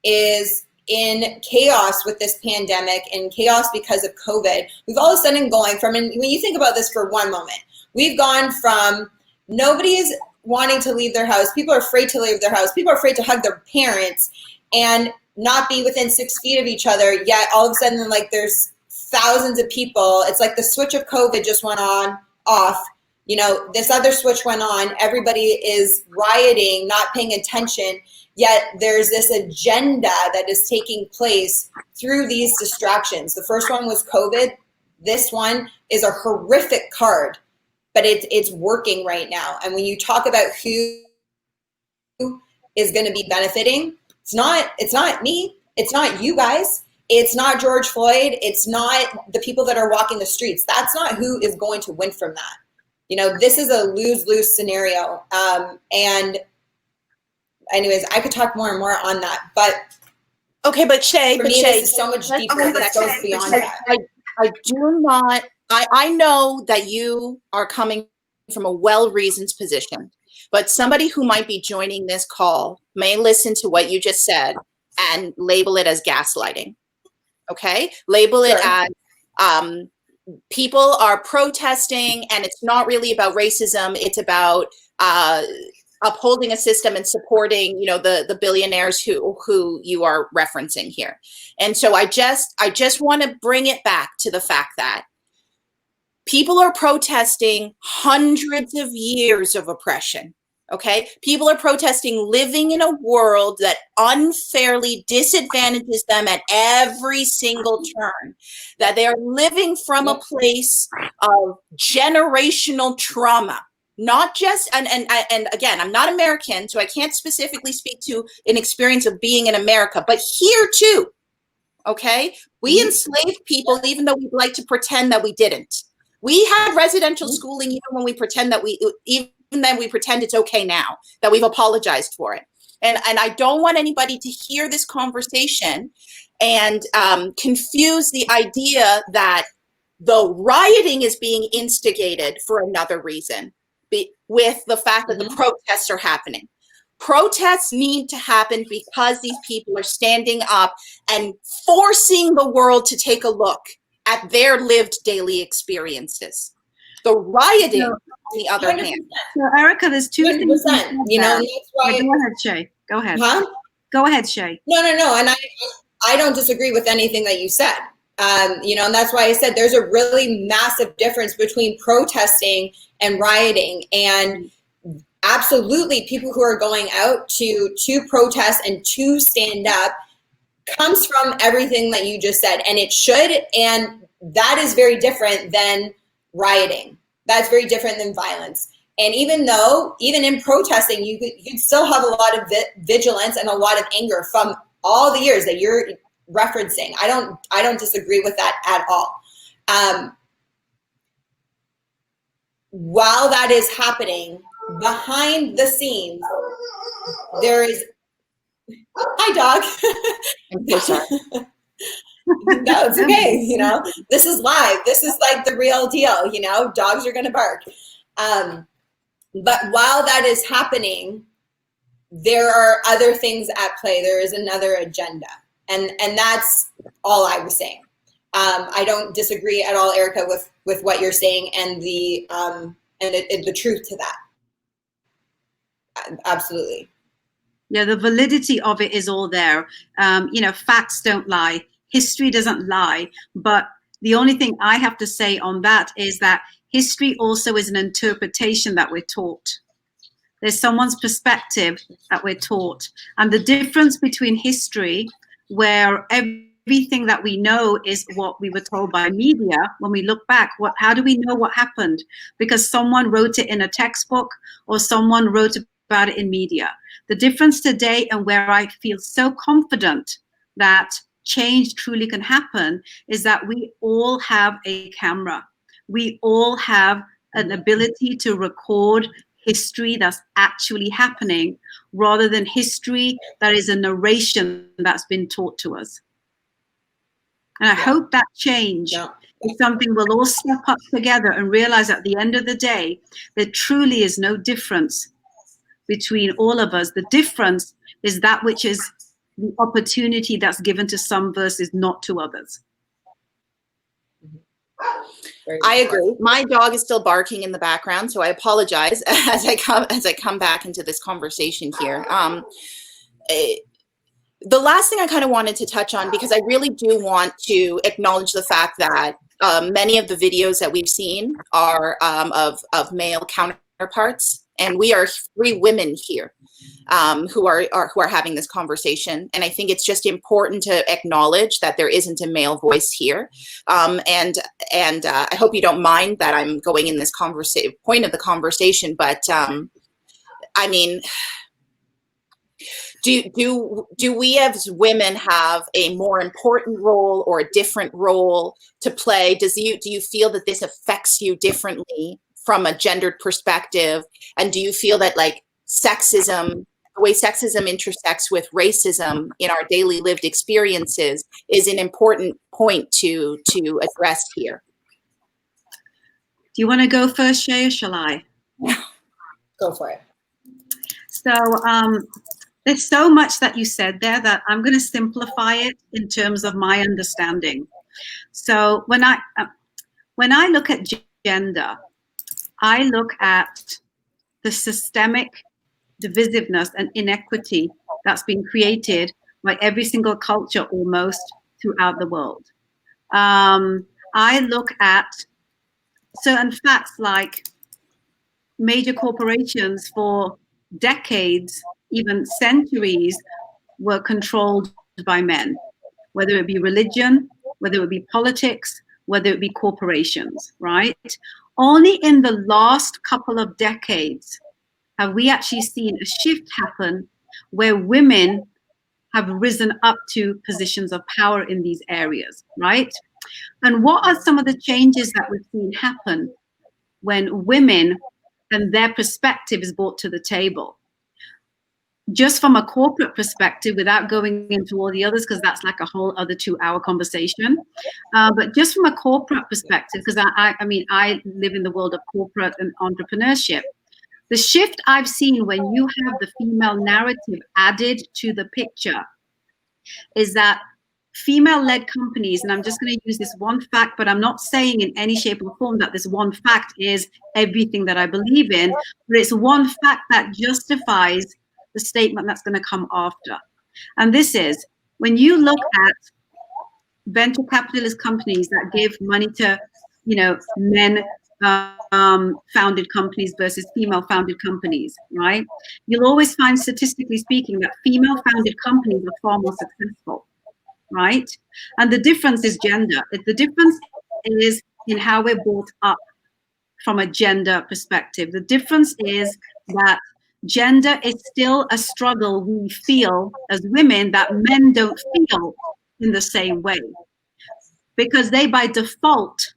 is in chaos with this pandemic and chaos because of COVID, we've all of a sudden going from, and when you think about this for one moment, we've gone from nobody is wanting to leave their house. People are afraid to leave their house. People are afraid to hug their parents and not be within 6 feet of each other. Yet all of a sudden, like, there's thousands of people. It's like the switch of COVID just went on, off. You know, this other switch went on. Everybody is rioting, not paying attention. Yet there's this agenda that is taking place through these distractions. The first one was COVID. This one is a horrific card, but it's working right now. And when you talk about who is going to be benefiting, it's not me. It's not you guys. It's not George Floyd. It's not the people that are walking the streets. That's not who is going to win from that. You know, this is a lose-lose scenario. And anyways, I could talk more and more on that, but okay, but Shae, this is so much deeper. This goes beyond that. I do not. I know that you are coming from a well-reasoned position, but somebody who might be joining this call may listen to what you just said and label it as gaslighting. Okay, label it as people are protesting, and it's not really about racism. It's about upholding a system and supporting, you know, the billionaires who you are referencing here. And so I just want to bring it back to the fact that people are protesting hundreds of years of oppression. Okay, people are protesting living in a world that unfairly disadvantages them at every single turn, that they are living from a place of generational trauma. Not just, and again, I'm not American, so I can't specifically speak to an experience of being in America, but here too, okay? We enslaved people even though we'd like to pretend that we didn't. We had residential schooling even when we pretend that even then we pretend it's okay now, that we've apologized for it. And I don't want anybody to hear this conversation and confuse the idea that the rioting is being instigated for another reason. With the fact that the protests are happening. Protests need to happen because these people are standing up and forcing the world to take a look at their lived daily experiences. The rioting, on the other hand. So, Erica, there's two things. You know, that's why. Go ahead, Shae. Go ahead. Huh? Go ahead, Shae. No. And I don't disagree with anything that you said. You know, and that's why I said there's a really massive difference between protesting and rioting. And absolutely, people who are going out to protest and to stand up comes from everything that you just said, and it should, and that is very different than rioting. That's very different than violence. And even in protesting, you'd still have a lot of vigilance and a lot of anger from all the years that you're referencing. I don't disagree with that at all. While that is happening, behind the scenes, there is, hi dog. I'm so sorry. No, it's okay. You know, this is live. This is like the real deal. You know, dogs are going to bark. But while that is happening, there are other things at play. There is another agenda. And that's all I was saying. I don't disagree at all, Erica, with what you're saying and the truth to that. Absolutely. Yeah, the validity of it is all there. You know, facts don't lie. History doesn't lie. But the only thing I have to say on that is that history also is an interpretation that we're taught. There's someone's perspective that we're taught. And the difference between history, where everything that we know is what we were told by media, when we look back, how do we know what happened? Because someone wrote it in a textbook or someone wrote about it in media. The difference today, and where I feel so confident that change truly can happen, is that we all have a camera. We all have an ability to record history that's actually happening, rather than history that is a narration that's been taught to us. And I hope that change is something we'll all step up together and realize at the end of the day, there truly is no difference between all of us. The difference is that which is the opportunity that's given to some versus not to others. I agree. My dog is still barking in the background, so I apologize as I come back into this conversation here. The last thing I kind of wanted to touch on, because I really do want to acknowledge the fact that many of the videos that we've seen are of male counterparts, and we are 3 women here who are having this conversation. And I think it's just important to acknowledge that there isn't a male voice here. And I hope you don't mind that I'm going in this point of the conversation, but I mean, do we as women have a more important role or a different role to play? Do you feel that this affects you differently from a gendered perspective? And do you feel that, like, sexism, the way sexism intersects with racism in our daily lived experiences, is an important point to address here? Do you want to go first, Shae, or shall I? Go for it. So there's so much that you said there that I'm going to simplify it in terms of my understanding. So when I look at gender, I look at the systemic divisiveness and inequity that's been created by every single culture almost throughout the world. I look at certain facts like major corporations for decades, even centuries, were controlled by men, whether it be religion, whether it be politics, whether it be corporations, right? Only in the last couple of decades have we actually seen a shift happen where women have risen up to positions of power in these areas, right? And what are some of the changes that we've seen happen when women and their perspective is brought to the table? Just from a corporate perspective, without going into all the others, because that's like a whole other 2-hour conversation. But just from a corporate perspective, because I mean, I live in the world of corporate and entrepreneurship. The shift I've seen when you have the female narrative added to the picture is that female-led companies, and I'm just going to use this one fact, but I'm not saying in any shape or form that this one fact is everything that I believe in, but it's one fact that justifies the statement that's going to come after. And this is, when you look at venture capitalist companies that give money to, you know, men founded companies versus female founded companies, right? You'll always find, statistically speaking, that female founded companies are far more successful, right? And the difference is gender. The difference is in how we're brought up from a gender perspective. The difference is that gender is still a struggle we feel as women that men don't feel in the same way, because they, by default,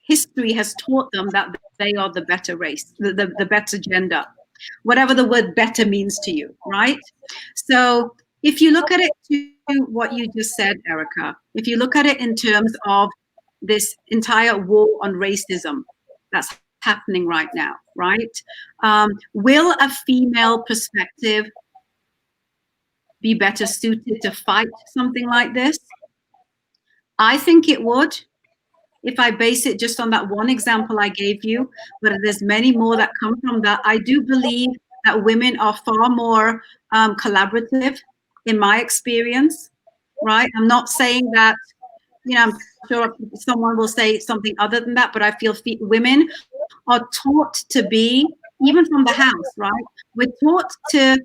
history has taught them that they are the better race, the better gender, whatever the word better means to you, right? So if you look at it to what you just said, Erica, if you look at it in terms of this entire war on racism that's happening right now, right? Will a female perspective be better suited to fight something like this? I think it would, if I base it just on that one example I gave you, but there's many more that come from that. I do believe that women are far more collaborative in my experience, right? I'm not saying that, I'm sure someone will say something other than that, but I feel women are taught to be, even from the house, right? We're taught to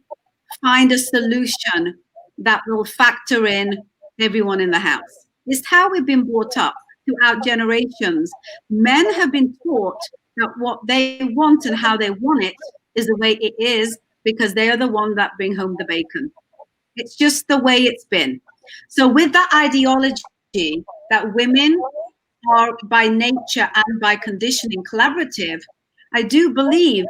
find a solution that will factor in everyone in the house. It's how we've been brought up throughout generations. Men have been taught that what they want and how they want it is the way it is, because they are the ones that bring home the bacon. It's just the way it's been. So with that ideology that women are by nature and by conditioning collaborative, I do believe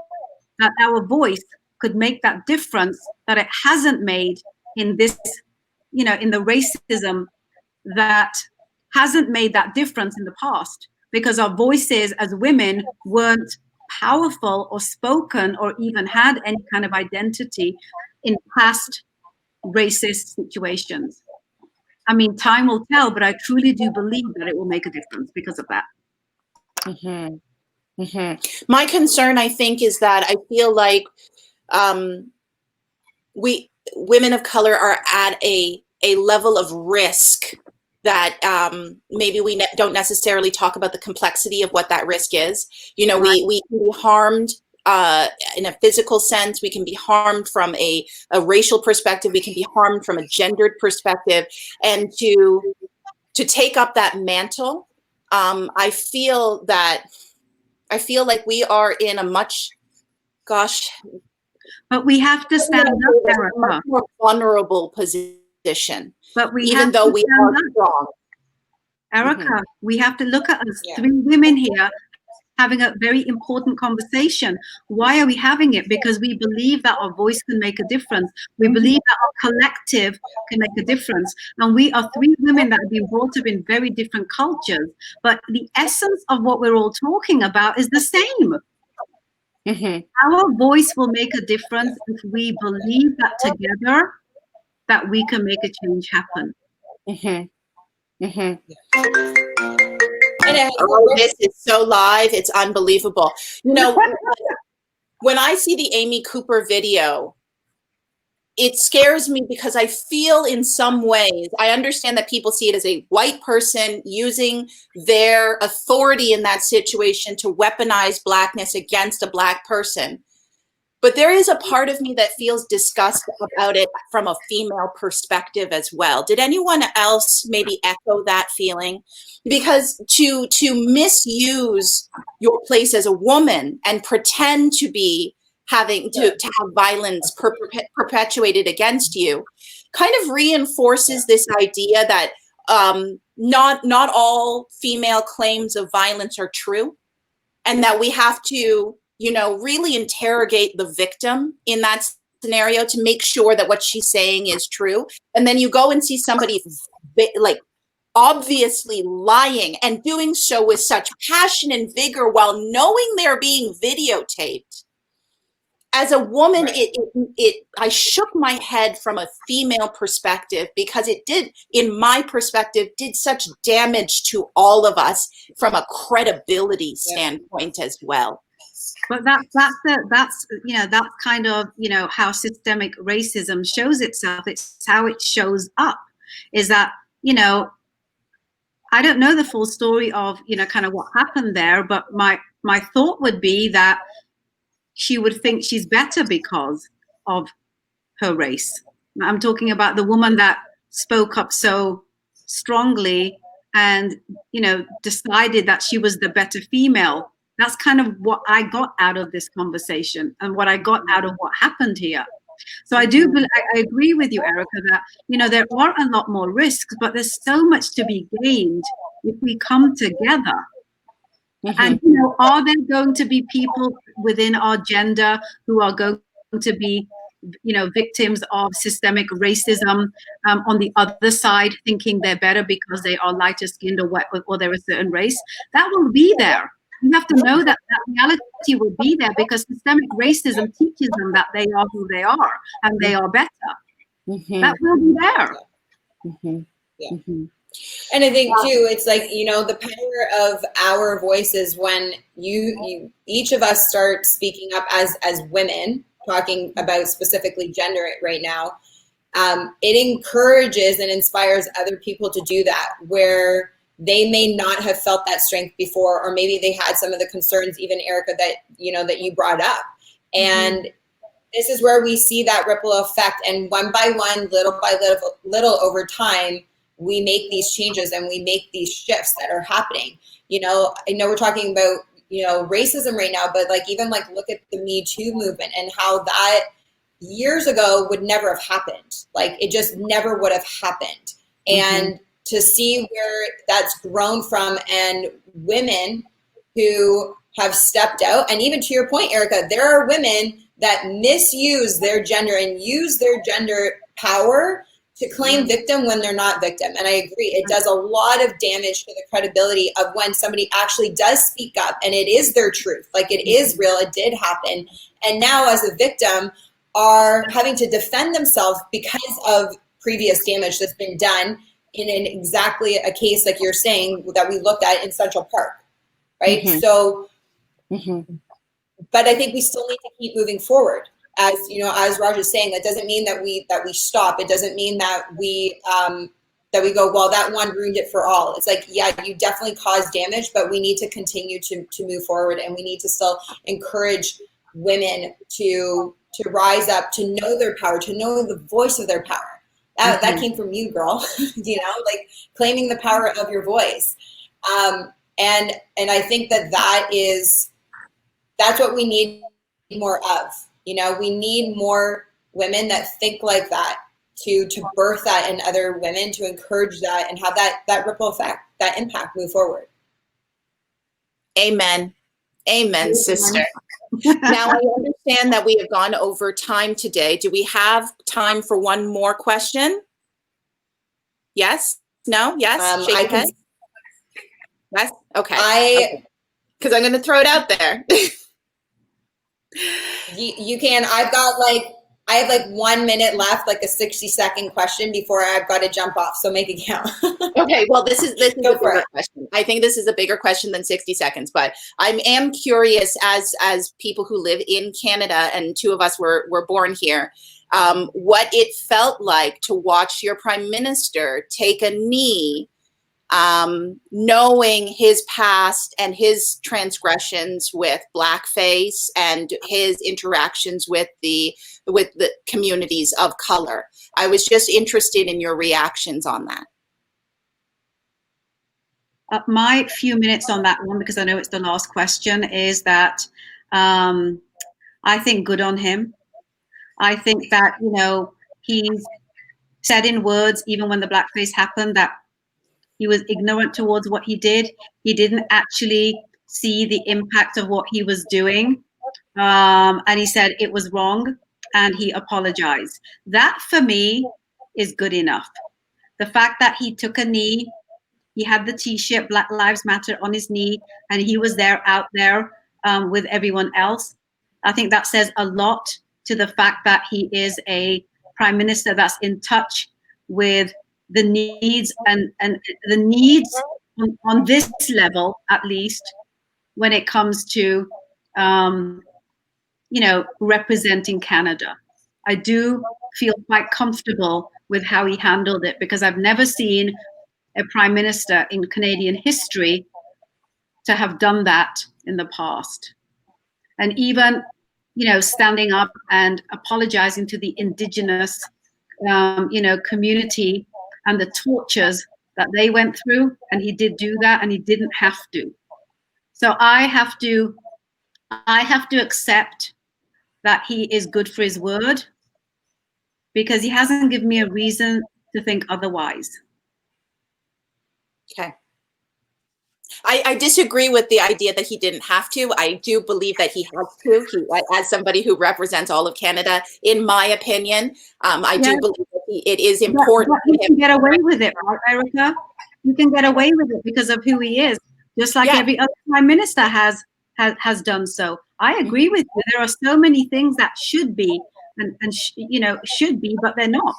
that our voice could make that difference that it hasn't made in this, in the racism that hasn't made that difference in the past, because our voices as women weren't powerful or spoken or even had any kind of identity in past racist situations. I mean, time will tell, but I truly do believe that it will make a difference because of that. Mm-hmm. Mm-hmm. My concern, I think, is that I feel like women of color are at a level of risk that maybe we don't necessarily talk about the complexity of what that risk is. Right. We can be harmed in a physical sense. We can be harmed from a racial perspective. We can be harmed from a gendered perspective. And to take up that mantle, I feel like we are in a much but we have to stand up, Erica. Much more vulnerable position. But we even though we are strong. Erica, we have to look at us, three women here having a very important conversation. Why are we having it? Because we believe that our voice can make a difference. We believe that our collective can make a difference. And we are three women that have been brought up in very different cultures. But the essence of what we're all talking about is the same. Mm-hmm. Our voice will make a difference if we believe that together that we can make a change happen. Mm-hmm. Mm-hmm. This is so live, it's unbelievable. When I see the Amy Cooper video, it scares me because I feel in some ways, I understand that people see it as a white person using their authority in that situation to weaponize Blackness against a Black person. But there is a part of me that feels disgust about it from a female perspective as well. Did anyone else maybe echo that feeling? Because to misuse your place as a woman and pretend to be having to have violence perpetuated against you kind of reinforces this idea that not all female claims of violence are true, and that we have to really interrogate the victim in that scenario to make sure that what she's saying is true. And then you go and see somebody like obviously lying and doing so with such passion and vigor while knowing they're being videotaped. As a woman, I shook my head from a female perspective, because it did, in my perspective, did such damage to all of us from a credibility standpoint as well. But that's kind of how systemic racism shows itself. It's how it shows up. Is that I don't know the full story of, kind of what happened there, but my thought would be that she would think she's better because of her race. I'm talking about the woman that spoke up so strongly and, decided that she was the better female. That's kind of what I got out of this conversation and what I got out of what happened here. So I agree with you, Erica, that, there are a lot more risks, but there's so much to be gained if we come together. And, are there going to be people within our gender who are going to be, victims of systemic racism on the other side, thinking they're better because they are lighter skinned or they're a certain race? That will be there. You have to know that reality will be there because systemic racism teaches them that they are who they are and they are better. That will be there. Yeah. And I think too, it's like, the power of our voices when you each of us start speaking up as women, talking about specifically gender right now, it encourages and inspires other people to do that where they may not have felt that strength before, or maybe they had some of the concerns, even Erica, that you brought up. And this is where we see that ripple effect, and one by one, little by little over time, we make these changes and we make these shifts that are happening. I know we're talking about, racism right now, but even look at the Me Too movement and how that years ago would never have happened. It just never would have happened. And to see where that's grown from, and women who have stepped out, and even to your point, Erica, there are women that misuse their gender and use their gender power to claim victim when they're not victim. And I agree, it does a lot of damage to the credibility of when somebody actually does speak up and it is their truth, it is real, it did happen. And now as a victim are having to defend themselves because of previous damage that's been done in exactly a case like you're saying that we looked at in Central Park, right? So, but I think we still need to keep moving forward. As Raj is saying, that doesn't mean that we stop. It doesn't mean that we go, well, that one ruined it for all. It's yeah, you definitely caused damage, but we need to continue to move forward, and we need to still encourage women to rise up, to know their power, to know the voice of their power. That came from you, girl. Claiming the power of your voice. And I think that's what we need more of. We need more women that think like that, to birth that in other women, to encourage that and have that ripple effect, that impact move forward. Amen. Amen, sister. Now, I understand that we have gone over time today. Do we have time for one more question? Yes? No? Yes? Shake your head. Yes? Okay. Because I'm going to throw it out there. You can. I have 1 minute left, a 60-second question before I've got to jump off. So make it count. Okay. Well, this is a bigger question. I think this is a bigger question than 60 seconds, but I am curious as people who live in Canada, and two of us were born here, what it felt like to watch your prime minister take a knee, knowing his past and his transgressions with blackface and his interactions with the communities of color. I was just interested in your reactions on that. My few minutes on that one, because I know it's the last question, is that I think good on him. I think that, he's said in words, even when the blackface happened, that he was ignorant towards what he did. He didn't actually see the impact of what he was doing. And he said it was wrong and he apologized. That for me is good enough. The fact that he took a knee, he had the t-shirt Black Lives Matter on his knee, and he was out there with everyone else. I think that says a lot to the fact that he is a prime minister that's in touch with the needs and the needs on this level, at least, when it comes to representing Canada. I do feel quite comfortable with how he handled it, because I've never seen a prime minister in Canadian history to have done that in the past. And even, standing up and apologizing to the indigenous, community and the tortures that they went through. And he did do that, and he didn't have to. So I have to accept that he is good for his word, because he hasn't given me a reason to think otherwise. Okay. I disagree with the idea that he didn't have to. I do believe that he has to. As somebody who represents all of Canada, in my opinion, I do believe that it is important. But you can get away with it, right, Erica? You can get away with it because of who he is, just like every other prime minister has done so. I agree with you. There are so many things that should be should be, but they're not.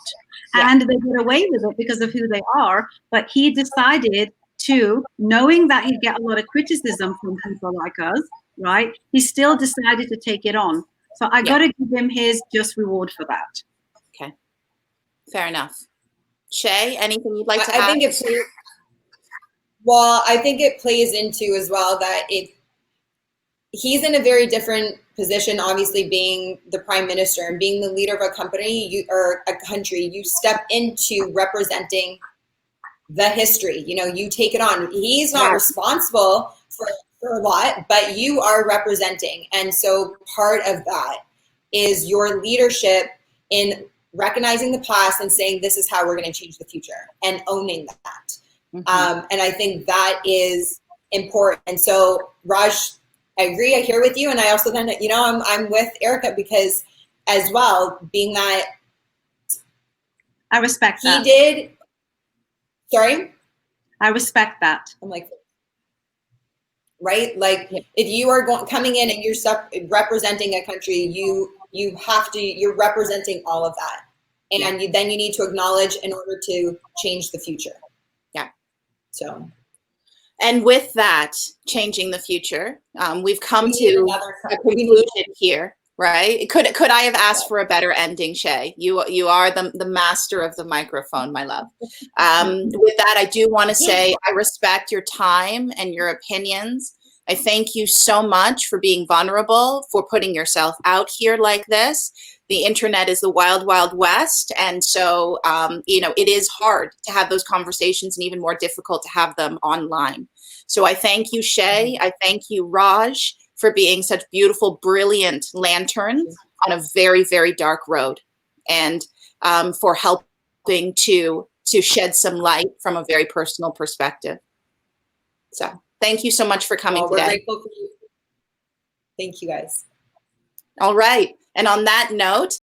And they get away with it because of who they are. But he decided to, knowing that he'd get a lot of criticism from people like us, right? He still decided to take it on. So I got to give him his just reward for that. Okay. Fair enough. Shae, anything you'd like to add? I think I think it plays into as well that he's in a very different position, obviously being the prime minister and being the leader of a company or a country. You step into representing the history, you take it on. He's not responsible for a lot, but you are representing. And so part of that is your leadership in recognizing the past and saying, this is how we're going to change the future, and owning that. And I think that is important. And so Raj, I agree. I hear with you. And I also then, I'm with Erica, because as well, being that I respect that. He did. Sorry? I respect that. I'm like, right? Like if you are coming in and you're representing a country, you're representing all of that. And then you need to acknowledge in order to change the future. Yeah. So. And with that, changing the future, we've come to a conclusion here, right? Could I have asked for a better ending, Shae? You are the master of the microphone, my love. With that, I do want to say I respect your time and your opinions. I thank you so much for being vulnerable, for putting yourself out here like this. The internet is the wild, wild west. And so, it is hard to have those conversations and even more difficult to have them online. So I thank you, Shae. I thank you, Raj, for being such beautiful, brilliant lanterns on a very, very dark road, and for helping to shed some light from a very personal perspective. So thank you so much for coming today. We're grateful for you. Thank you, guys. All right. And on that note,